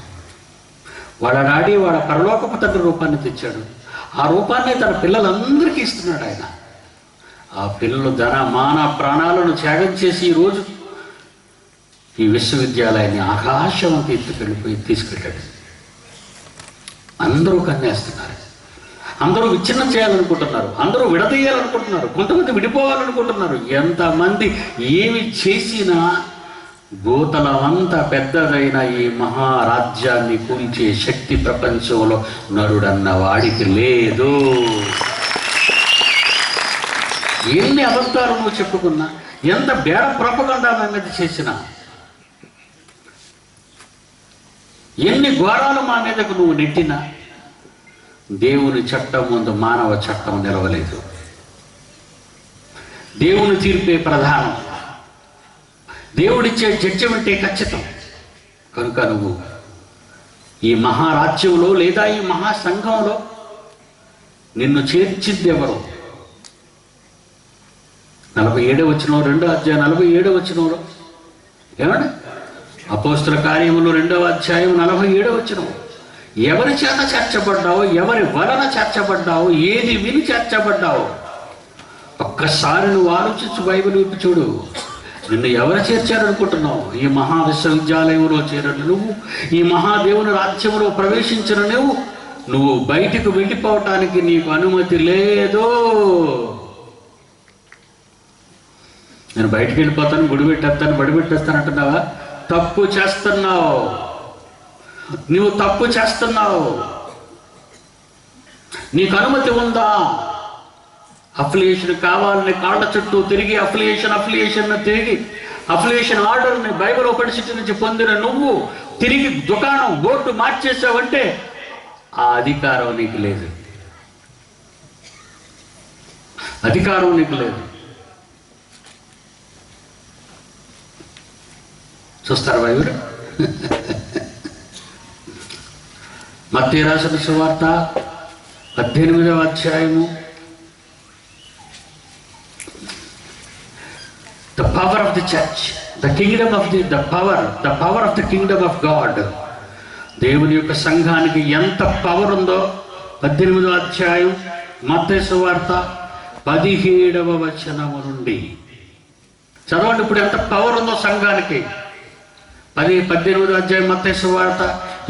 వాళ్ళ డాడీ వాళ్ళ పరలోకపు తండ్రి రూపాన్ని తెచ్చాడు. ఆ రూపాన్ని తన పిల్లలందరికీ ఇస్తున్నాడు ఆయన. ఆ పిల్లలు ధన మాన ప్రాణాలను త్యాగం చేసి ఈరోజు ఈ విశ్వవిద్యాలయాన్ని ఆకాశం అంతా తీసుకెళ్ళాడు. అందరూ కన్నేస్తున్నారు. అందరూ విచ్ఛిన్నం చేయాలనుకుంటున్నారు. అందరూ విడదీయాలనుకుంటున్నారు. కొంతమంది విడిపోవాలనుకుంటున్నారు. ఎంతమంది ఏమి చేసినా భూతలమంతా పెద్దదైన ఈ మహారాజ్యాన్ని కూల్చే శక్తి ప్రపంచంలో నరుడన్న వాడికి లేదు. ఎన్ని అబద్ధాలు నువ్వు చెప్పుకున్నా, ఎంత బేడ ప్రపగండా మీద చేసినా, ఎన్ని ఘోరాలు మా మీదకు నువ్వు నెట్టినా దేవుని చట్టం ముందు మానవ చట్టం నిలవలేదు. దేవుని తీర్పే ప్రధానం. దేవుడిచ్చే జడ్జిమెంటే ఖచ్చితం. కనుక నువ్వు ఈ మహారాజ్యంలో లేదా ఈ మహాసంఘంలో నిన్ను చేర్చింది ఎవరు? 47వ వచనం 2వ అధ్యాయం 47వ వచనంలో ఏమండి? అపోస్తుల కార్యములు 2వ అధ్యాయం 47వ వచనం. ఎవరి చేత చేర్చబడ్డావు? ఎవరి వలన చేర్చబడ్డావు? ఏది విని చేర్చబడ్డావు? ఒక్కసారి నువ్వు ఆలోచించు. బైబిల్ విప్పి చూడు. నిన్ను ఎవరు చేర్చారనుకుంటున్నావు? ఈ మహా విశ్వవిద్యాలయంలో చేరను నువ్వు, ఈ మహాదేవుని రాజ్యంలో ప్రవేశించిన నువ్వు బయటకు వెళ్ళిపోవటానికి నీకు అనుమతి లేదు. నేను బయటికి వెళ్ళిపోతాను, గుడి పెట్టేస్తాను, బడి పెట్టేస్తాను అంటున్నావా? తప్పు చేస్తున్నావు. నువ్వు తప్పు చేస్తున్నావు. నీకు అనుమతి ఉందా? అఫిలియేషన్ కావాలని కాళ్ళ చుట్టూ తిరిగి అఫిలియేషన్ ఆర్డర్ని బైబిల్ యూనివర్సిటీ నుంచి పొందిన నువ్వు తిరిగి దుకాణం బోర్డు మార్చేసావంటే ఆ అధికారం నీకు లేదు. చూస్తారు బైబిల్. మత్తయి రాసిన సువార్త 18వ అధ్యాయము. The power of the church, the power of the kingdom of God. దేవుని యొక్క సంఘానికి ఎంత పవర్ ఉందో 18వ అధ్యాయం మత్తయి సువార్త 17వ వచనము నుండి చదవండి. ఇప్పుడు ఎంత పవర్ ఉందో సంఘానికి. 18వ అధ్యాయం మత్తయి సువార్త,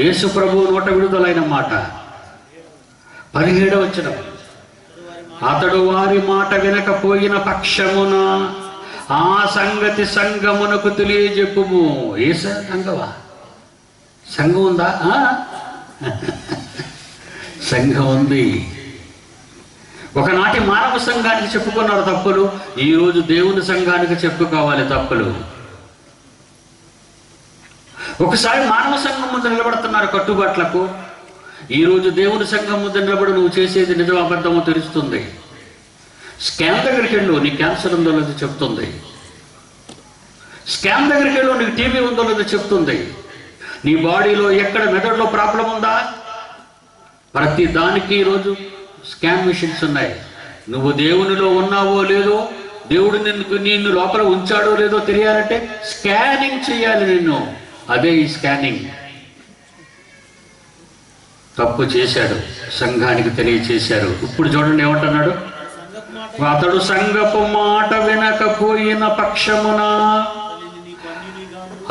యేసు ప్రభువు నోట విడుదలైన మాట. 17వ వచనం. అతడు వారి మాట వినకపోయిన పక్షమున ఆ సంగతి సంఘమునకు తెలియజెప్పుము. ఏ సంఘమా? సంఘం ఉందా? సంఘం ఉంది. ఒకనాటి మానవ సంఘానికి చెప్పుకున్నారు తప్పులు, ఈరోజు దేవుని సంఘానికి చెప్పుకోవాలి తప్పులు. ఒకసారి మానవ సంఘం ముందు నిలబడుతున్నారు కట్టుబాట్లకు, ఈరోజు దేవుని సంఘం ముందు నిలబడి నువ్వు చేసేది నిజం అబద్ధమో తెలుస్తుంది. స్కామ్ దగ్గరికి వెళ్ళు, నీ క్యాన్సర్ ఉందో లేదో చెప్తుంది. స్కామ్ దగ్గరికి వెళ్ళు, నీకు టీబీ ఉందో లేదో చెప్తుంది. నీ బాడీలో ఎక్కడ మెదడులో ప్రాబ్లం ఉందా? ప్రతి దానికి ఈరోజు స్కామ్ మిషన్స్ ఉన్నాయి. నువ్వు దేవునిలో ఉన్నావో లేదో, దేవుడు నిన్ను లోపల ఉంచాడో లేదో తెలియాలంటే స్కానింగ్ చేయాలి నిన్ను. అదే ఈ స్కానింగ్. తప్పు చేశాడు, సంఘానికి తెలియచేశారు. ఇప్పుడు చూడండి ఏమంటున్నాడు. అతడు సంఘపు మాట వినకపోయిన పక్షమున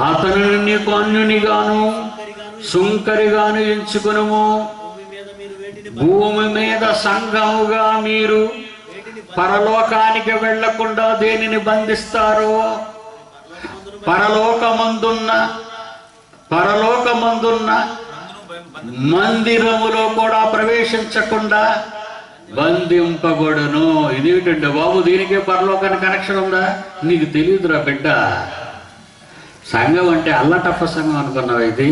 అతనిని నీకు అన్యునిగాను సుంకరిగాను ఎంచుకొనుము. భూమి మీద సంఘముగా మీరు పరలోకానికి వెళ్లకుండా దేనిని బంధిస్తారో పరలోకమందున్న మందిరములో కూడా ప్రవేశించకుండా బంధింపబడును. ఇదేమిటంటే బాబు, దీనికే పరలోకానికి కనెక్షన్ ఉందా? నీకు తెలియదురా బిడ్డ. సంఘం అంటే అల్లటప్ప సంఘం అనుకున్నావా? ఇది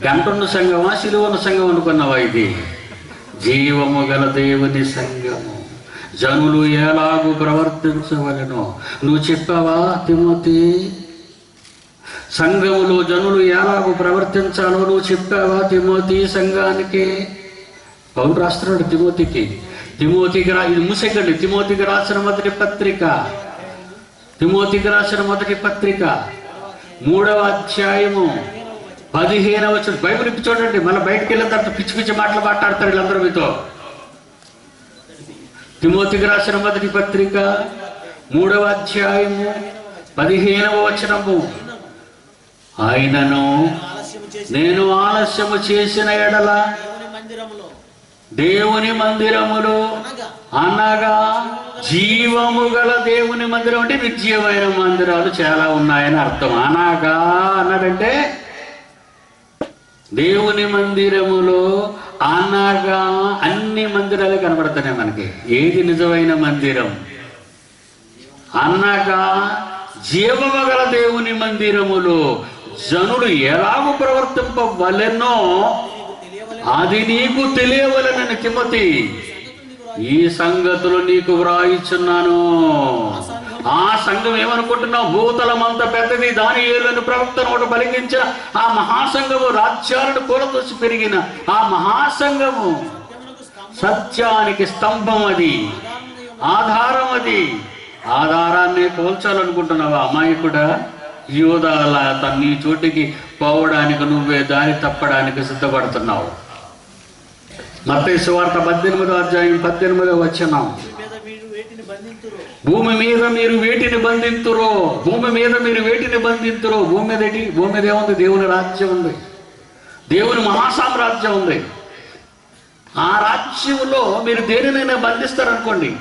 గంటున్న సంఘమా, సిలువన్న సంఘం అనుకున్నావా? ఇది జీవము గల దేవుని సంఘము. జనులు ఎలాగూ ప్రవర్తించవలెనో నువ్వు చెప్పావా తిమోతి? సంఘములో జనులు ఎలాగూ ప్రవర్తించాలో నువ్వు చెప్పావా తిమోతి సంఘానికి? పౌలు రాస్తున్నాడు తిమోతికి. ఇది మూసేకండి. తిమోతికి రాసిన మొదటి పత్రిక 3వ అధ్యాయము 15వ వచనం. బైబిల్ ఇప్పి చూడండి. మళ్ళీ బయటకు వెళ్ళిన తర్వాత పిచ్చి మాటలు మాట్లాడతారు వీళ్ళందరూ మీతో. తిమోతికి రాసిన మొదటి పత్రిక 3వ అధ్యాయము 15వ వచనము. ఆయనను నేను ఆలస్యము చేసిన ఎడల దేవుని మందిరములో అనగా జీవము గల దేవుని మందిరం అంటే నిర్జీవమైన మందిరాలు చాలా ఉన్నాయని అర్థం. అనగా అన్నాడంటే దేవుని మందిరములో అనగా అన్ని మందిరాలు కనబడుతున్నాయి మనకి. ఏది నిజమైన మందిరం? అనగా జీవము గల దేవుని మందిరములో జనులు ఎలాగూ ప్రవర్తింపవలెనో అది నీకు తెలియవలెనని తిమోతి ఈ సంగతులు నీకు వ్రాయిచున్నాను. ఆ సంఘం ఏమనుకుంటున్నావు? భూతలమంత పెద్దది, దానియేలు ప్రవక్త నోట పలికించిన ఆ మహాసంఘము, రాజ్యాలను కూలదోసి పెరిగిన ఆ మహాసంఘము, సత్యానికి స్తంభం అది, ఆధారం అది. ఆధారాన్ని కోల్చాలనుకుంటున్నావా అమాయకుడా? యోధాల నీ చోటికి పోవడానికి నువ్వే దారి తప్పడానికి సిద్ధపడుతున్నావు. మత్తయి సువార్త 18వ అధ్యాయం 18వ వచనం. భూమి మీద మీరు వేటిని బంధింతురో. భూమి మీద ఏముంది? దేవుని రాజ్యం ఉంది, దేవుని మహాసామ్రాజ్యం ఉంది. ఆ రాజ్యంలో మీరు దేనినైనా బంధిస్తారనుకోండి,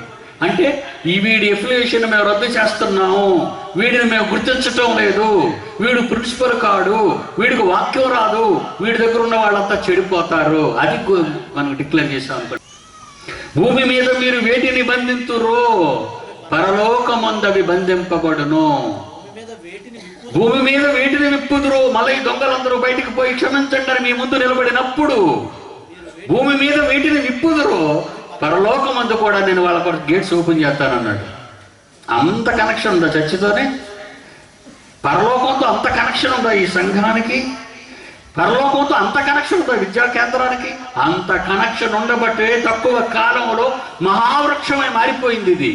అంటే ఈ వీడి ఎఫిలియేషన్ మేము రద్దు చేస్తున్నాము, వీడిని మేము గుర్తించటం లేదు, వీడు ప్రిన్సిపల్ కాడు, వీడికి వాక్యం రాదు, వీడి దగ్గర ఉన్న వాళ్ళంతా చెడిపోతారు, అది మనం డిక్లేర్ చేసాం అనుకోండి. భూమి మీద మీరు వేటిని బంధింతురో పరలోకమందవి బంధింపబడును. భూమి మీద వేటిని విప్పుదురో, మళ్ళీ దొంగలందరూ బయటికి పోయి క్షమించండి అని మీ ముందు నిలబడినప్పుడు భూమి మీద వేటిని విప్పుదురో పరలోకమందు కూడా నేను వాళ్ళ కొరకు గేట్స్ ఓపెన్ చేస్తానన్నాడు. అంత కనెక్షన్ ఉందా చర్చితోనే? పరలోకంతో అంత కనెక్షన్ ఉందా ఈ సంఘానికి? పరలోకంతో అంత కనెక్షన్ ఉందా విద్యా కేంద్రానికి? అంత కనెక్షన్ ఉండబట్టే తక్కువ కాలంలో మహావృక్షమై మారిపోయింది ఇది.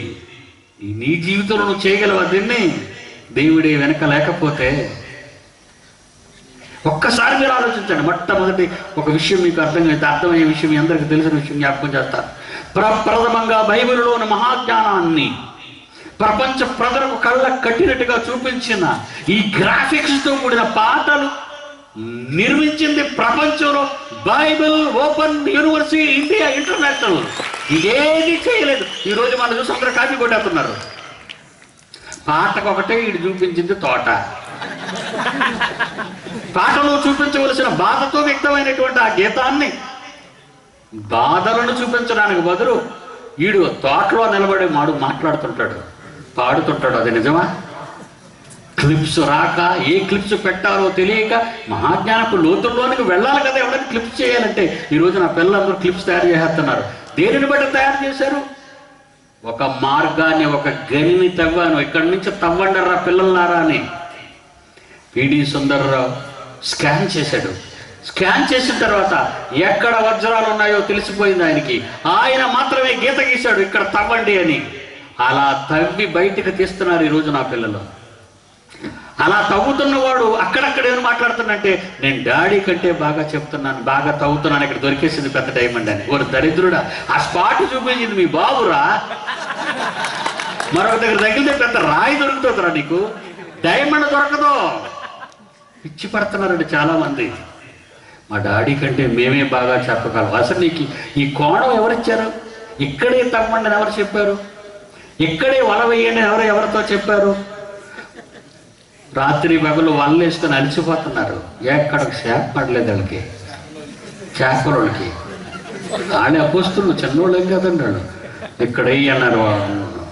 నీ జీవితంలో నువ్వు చేయగలవా దీన్ని? దేవుడే వెనక లేకపోతే ఒక్కసారి మీరు ఆలోచించండి. మొట్టమొదటి ఒక విషయం మీకు అర్థమయ్యే విషయం, మీ అందరికీ తెలిసిన విషయం జ్ఞాపకం చేస్తారు. ప్రథమంగా బైబిల్లోని మహాజ్ఞానాన్ని ప్రపంచ ప్రజలకు కళ్ళ కట్టినట్టుగా చూపించిన ఈ గ్రాఫిక్స్తో కూడిన పాటలు నిర్మించింది ప్రపంచంలో Bible open university India international. ఇదేది చేయలేదు. ఈరోజు మనం చూసి అందరూ కాపీ కొట్టేస్తున్నారు. పాటకొకటే ఇది చూపించింది తోట. పాటలో చూపించవలసిన బాధతో వ్యక్తమైనటువంటి ఆ గీతాన్ని బాధలను చూపించడానికి బదులు వీడు తోటలో నిలబడి మాట్లాడుతుంటాడు, పాడుతుంటాడు. అది నిజమా? క్లిప్స్ రాక, ఏ క్లిప్స్ పెట్టాలో తెలియక మహాజ్ఞానపు లోతుల్లోనికి వెళ్ళాలి కదా ఎవరైనా క్లిప్స్ చేయాలంటే. ఈరోజు నా పిల్లలందరూ క్లిప్స్ తయారు చేస్తున్నారు. దేనిని బట్టి తయారు చేశారు? ఒక మార్గాన్ని, ఒక గనిని తవ్వాను, ఇక్కడి నుంచి తవ్వండర్రా పిల్లలారా అని పిడి సుందర్రావు స్కాన్ చేశాడు. స్కాన్ చేసిన తర్వాత ఎక్కడ వజ్రాలు ఉన్నాయో తెలిసిపోయింది ఆయనకి. ఆయన మాత్రమే గీత గీశాడు, ఇక్కడ తవ్వండి అని. అలా తవ్వి బయటికి తీస్తున్నారు ఈరోజు నా పిల్లలు. అలా తవ్వుతున్నవాడు అక్కడక్కడ ఏమైనా మాట్లాడుతున్నంటే, నేను డాడీ కంటే బాగా చెప్తున్నాను, బాగా తవ్వుతున్నాను, ఇక్కడ దొరికేసింది పెద్ద డైమండ్ అని. ఒక దరిద్రుడా, ఆ స్పాట్ చూపించింది మీ బాబురా. మరొక దగ్గర తగిలితే పెద్ద రాయి దొరుకుతుందిరా నీకు, డైమండ్ దొరకదు. పిచ్చి పడుతున్నారండి చాలా మంది. మా డాడీ కంటే మేమే బాగా చెప్పగలం. అసలు నీకు ఈ కోణం ఎవరిచ్చారు? ఇక్కడే తవ్వండి అని ఎవరు చెప్పారు? ఇక్కడే వల వేయండి ఎవరితో చెప్పారు? రాత్రి పగలు వలలు వేసుకొని అలిసిపోతున్నారు. ఎక్కడ చేప పడలేదు వాళ్ళకి, చేపలకి. వాళ్ళే అపోస్తులు, చిన్నోళ్ళు ఏం కదన్నాడు. ఇక్కడయ్యి అన్నారు,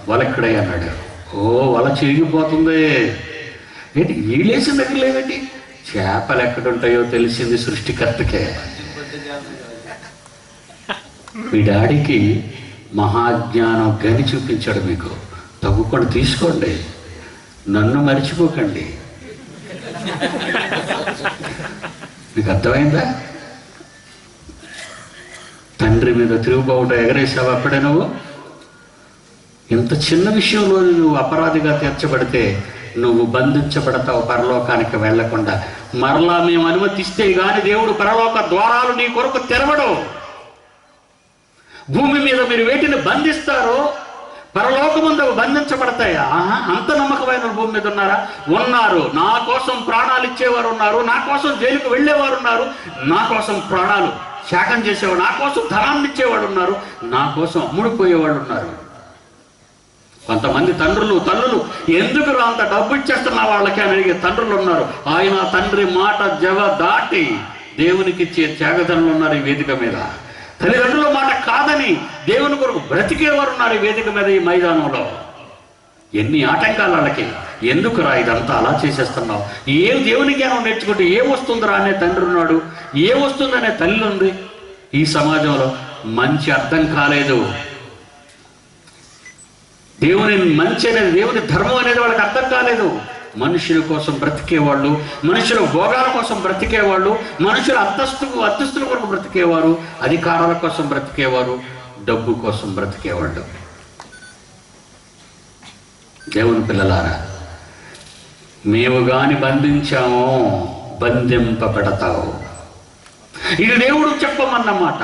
వల ఇక్కడయ్యి అన్నాడు. ఓ వల చిరిగిపోతుంది ఏంటి? వీళ్ళేసిన దగ్గర లేదండి. చేపలు ఎక్కడుంటాయో తెలిసింది సృష్టికర్తకే. మీ డాడీకి మహాజ్ఞానం గని చూపించాడు. మీకు తవ్వుకొని తీసుకోండి, నన్ను మర్చిపోకండి. మీకు అర్థమైందా? తండ్రి మీద తిరుగుబావుట ఎగరేసావు అప్పుడే నువ్వు. ఇంత చిన్న విషయంలో నువ్వు అపరాధిగా తీర్చబడితే నువ్వు బంధించబడతావు పరలోకానికి వెళ్లకుండా. మరలా మేము అనుమతిస్తే గాని దేవుడు పరలోక ద్వారాలు నీ కొరకు తెరవడు. భూమి మీద మీరు వేటిని బంధిస్తారో పరలోకముందు బంధించబడతాయా? అంత నమ్మకమైన భూమి మీద ఉన్నారా? ఉన్నారు. నా కోసం ప్రాణాలు ఇచ్చేవారు ఉన్నారు, నా కోసం జైలుకు వెళ్ళేవారు ఉన్నారు, నా కోసం ప్రాణాలు త్యాగం చేసేవాడు, నా కోసం ధనాన్ని ఇచ్చేవాడు ఉన్నారు, నా కోసం అమ్ముడిపోయేవాళ్ళు ఉన్నారు. కొంతమంది తండ్రులు తల్లులు ఎందుకు అంత డబ్బు ఇచ్చేస్తున్నా వాళ్ళకి అని అడిగే తండ్రులు ఉన్నారు. ఆయన తండ్రి మాట జవ దాటి దేవునికి ఇచ్చే త్యాగధనులు ఉన్నారు ఈ వేదిక మీద. తల్లిదండ్రుల మాట కాదని దేవుని కొరకు బ్రతికేవారు ఉన్నారు ఈ వేదిక మీద, ఈ మైదానంలో. ఎన్ని ఆటంకాలు వాళ్ళకి. ఎందుకు రా ఇదంతా అలా చేసేస్తున్నావు? ఏ దేవుని జ్ఞానం నేర్చుకుంటే ఏ వస్తుందిరా అనే తండ్రి ఉన్నాడు, ఏ వస్తుందనే తల్లి ఉంది. ఈ సమాజంలో మంచి అర్థం కాలేదు. దేవుని మంచి అనేది, దేవుని ధర్మం అనేది వాళ్ళకి అర్థం కాలేదు. మనుషుల కోసం బ్రతికేవాళ్ళు, మనుషుల భోగాల కోసం బ్రతికేవాళ్ళు, మనుషుల అంతస్తుల కొరకు బ్రతికేవారు, అధికారాల కోసం బ్రతికేవారు, డబ్బు కోసం బ్రతికేవాళ్ళు. దేవుని పిల్లలారా, మేము గాని బంధించామో బంధింపబడతావు. ఇది దేవుడు చెప్పమన్నమాట.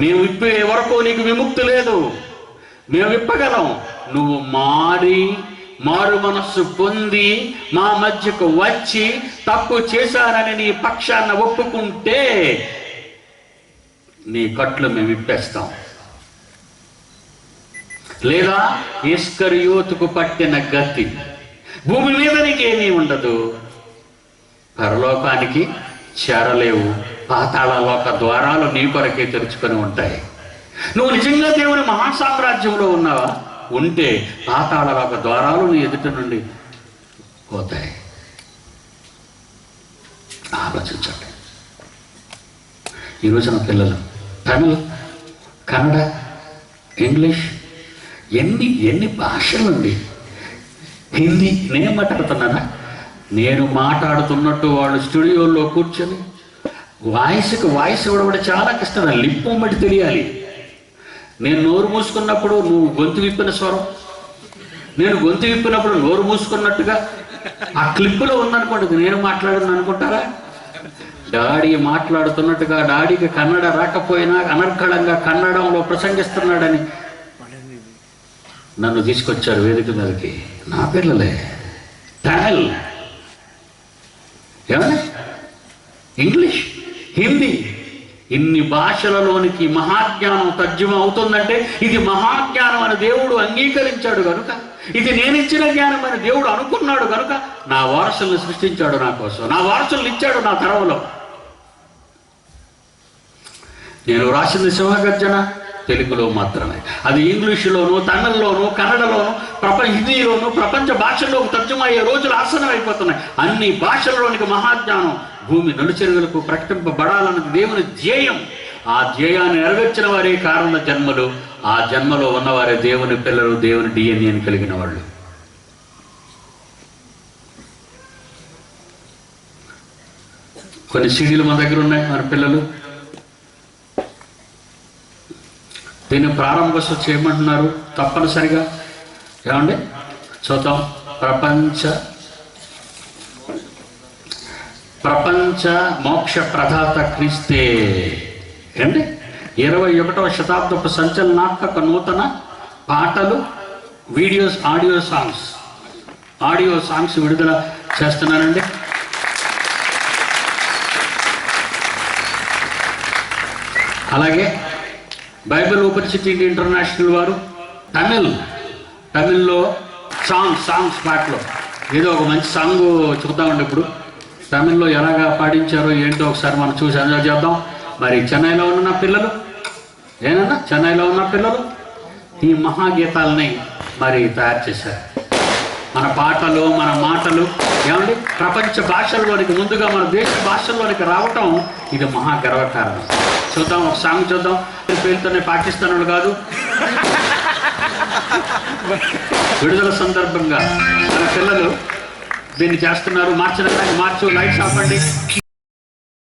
మేము విప్పే వరకు నీకు విముక్తి లేదు. మేము విప్పగలం. నువ్వు మారు మనస్సు పొంది మా మధ్యకు వచ్చి తప్పు చేశానని నీ పక్షాన ఒప్పుకుంటే నీ కట్లు మేము విప్పేస్తాం. లేదా ఇస్కరియోతుకు పట్టిన గతి, భూమి మీద నీకేమీ ఉండదు, పరలోకానికి చేరలేవు, పాతాళలోక ద్వారాలు నీ కొరకే తెరుచుకొని ఉంటాయి. నువ్వు నిజంగా దేవుని మహాసామ్రాజ్యంలో ఉన్నావా? ఉంటే పాతాళలోక ద్వారాలు నీ ఎదుట నుండి పోతాయి. ఆలోచించండి. ఈ రోజున పిల్లలు తమిళ్, కన్నడ, ఇంగ్లీష్ ఎన్ని భాషలుండి, హిందీ నేను మాట్లాడుతున్నానా? నేను మాట్లాడుతున్నట్టు వాళ్ళు స్టూడియోలో కూర్చొని వాయిస్ ఇవ్వడం కూడా చాలా కష్టం. లిప్ మూమెంట్ తెలియాలి. నేను నోరు మూసుకున్నప్పుడు నువ్వు గొంతు విప్పిన స్వరం, నేను గొంతు విప్పినప్పుడు నోరు మూసుకున్నట్టుగా ఆ క్లిప్పులో ఉందనుకోండి. నేను మాట్లాడాను అనుకుంటారా? డాడీ మాట్లాడుతున్నట్టుగా, డాడీకి కన్నడ రాకపోయినా అనర్గళంగా కన్నడంలో ప్రసంగిస్తున్నాడని నన్ను తీసుకొచ్చారు వేదిక మీదకి. నా పిల్లలే. తమిళ్, ఏమన్నా ఇంగ్లీష్, హిందీ, ఇన్ని భాషలలోనికి మహాజ్ఞానం తర్జుమా అవుతుందంటే ఇది మహాజ్ఞానం అని దేవుడు అంగీకరించాడు కనుక, ఇది నేనిచ్చిన జ్ఞానం అని దేవుడు అనుకున్నాడు కనుక నా వారసుల్ని సృష్టించాడు నా కోసం, నా వారసుల్ని ఇచ్చాడు నా తరంలో. నేను రాసింది సింహగర్జన తెలుగులో మాత్రమే. అది ఇంగ్లీషులోను, తమిళ్లోను, కన్నడలోను, హిందీలోను, ప్రపంచ భాషల్లోకి తర్జుమా అయ్యే రోజులు ఆసనం అయిపోతున్నాయి. అన్ని భాషల్లోనికి మహాజ్ఞానం భూమి నలుచెరుగులకు ప్రకటింపబడాలన్నది దేవుని ధ్యేయం. ఆ ధ్యేయాన్ని నెరవేర్చిన వారే కారణ జన్మలు. ఆ జన్మలో ఉన్నవారే దేవుని పిల్లలు, దేవుని డిఎన్ఏని కలిగిన వాళ్ళు. కొన్ని సీడీలు మన దగ్గర ఉన్నాయి. మన పిల్లలు దీన్ని ప్రారంభ చేయమంటున్నారు తప్పనిసరిగా. ఏమండి చూద్దాం. ప్రపంచ మోక్ష ప్రదాత క్రీస్తే ఏంటి 21వ శతాబ్దపు సంచలనాత్మక నూతన పాటలు, వీడియోస్, ఆడియో సాంగ్స్ విడుదల చేస్తున్నానండి. అలాగే బైబిల్ యూనివర్సిటీ ఇంటర్నేషనల్ వారు తమిళ్లో సాంగ్స్ పాటలు ఏదో ఒక మంచి సాంగ్ చూద్దామండి. ఇప్పుడు తమిళ్లో ఎలాగా పాడించారో ఏంటో ఒకసారి మనం చూసి ఎంజాయ్ చేద్దాం. మరి చెన్నైలో ఉన్న పిల్లలు చెన్నైలో ఉన్న పిల్లలు ఈ మహాగీతాలని మరి తయారు చేశారు. మన పాటలు, మన మాటలు ఏమండి ప్రపంచ భాషల్లోనికి, ముందుగా మన దేశ భాషల్లోనికి రావటం ఇది మహా గర్వకారణం. చూద్దాం, ఒక సాంగ్ చూద్దాం. పేరుతోనే పాకిస్తాన్ వాళ్ళు కాదు. విడుదల సందర్భంగా మన పిల్లలు దీన్ని చేస్తున్నారు. మార్చడానికి మార్చు, లైట్స్ ఆపండి.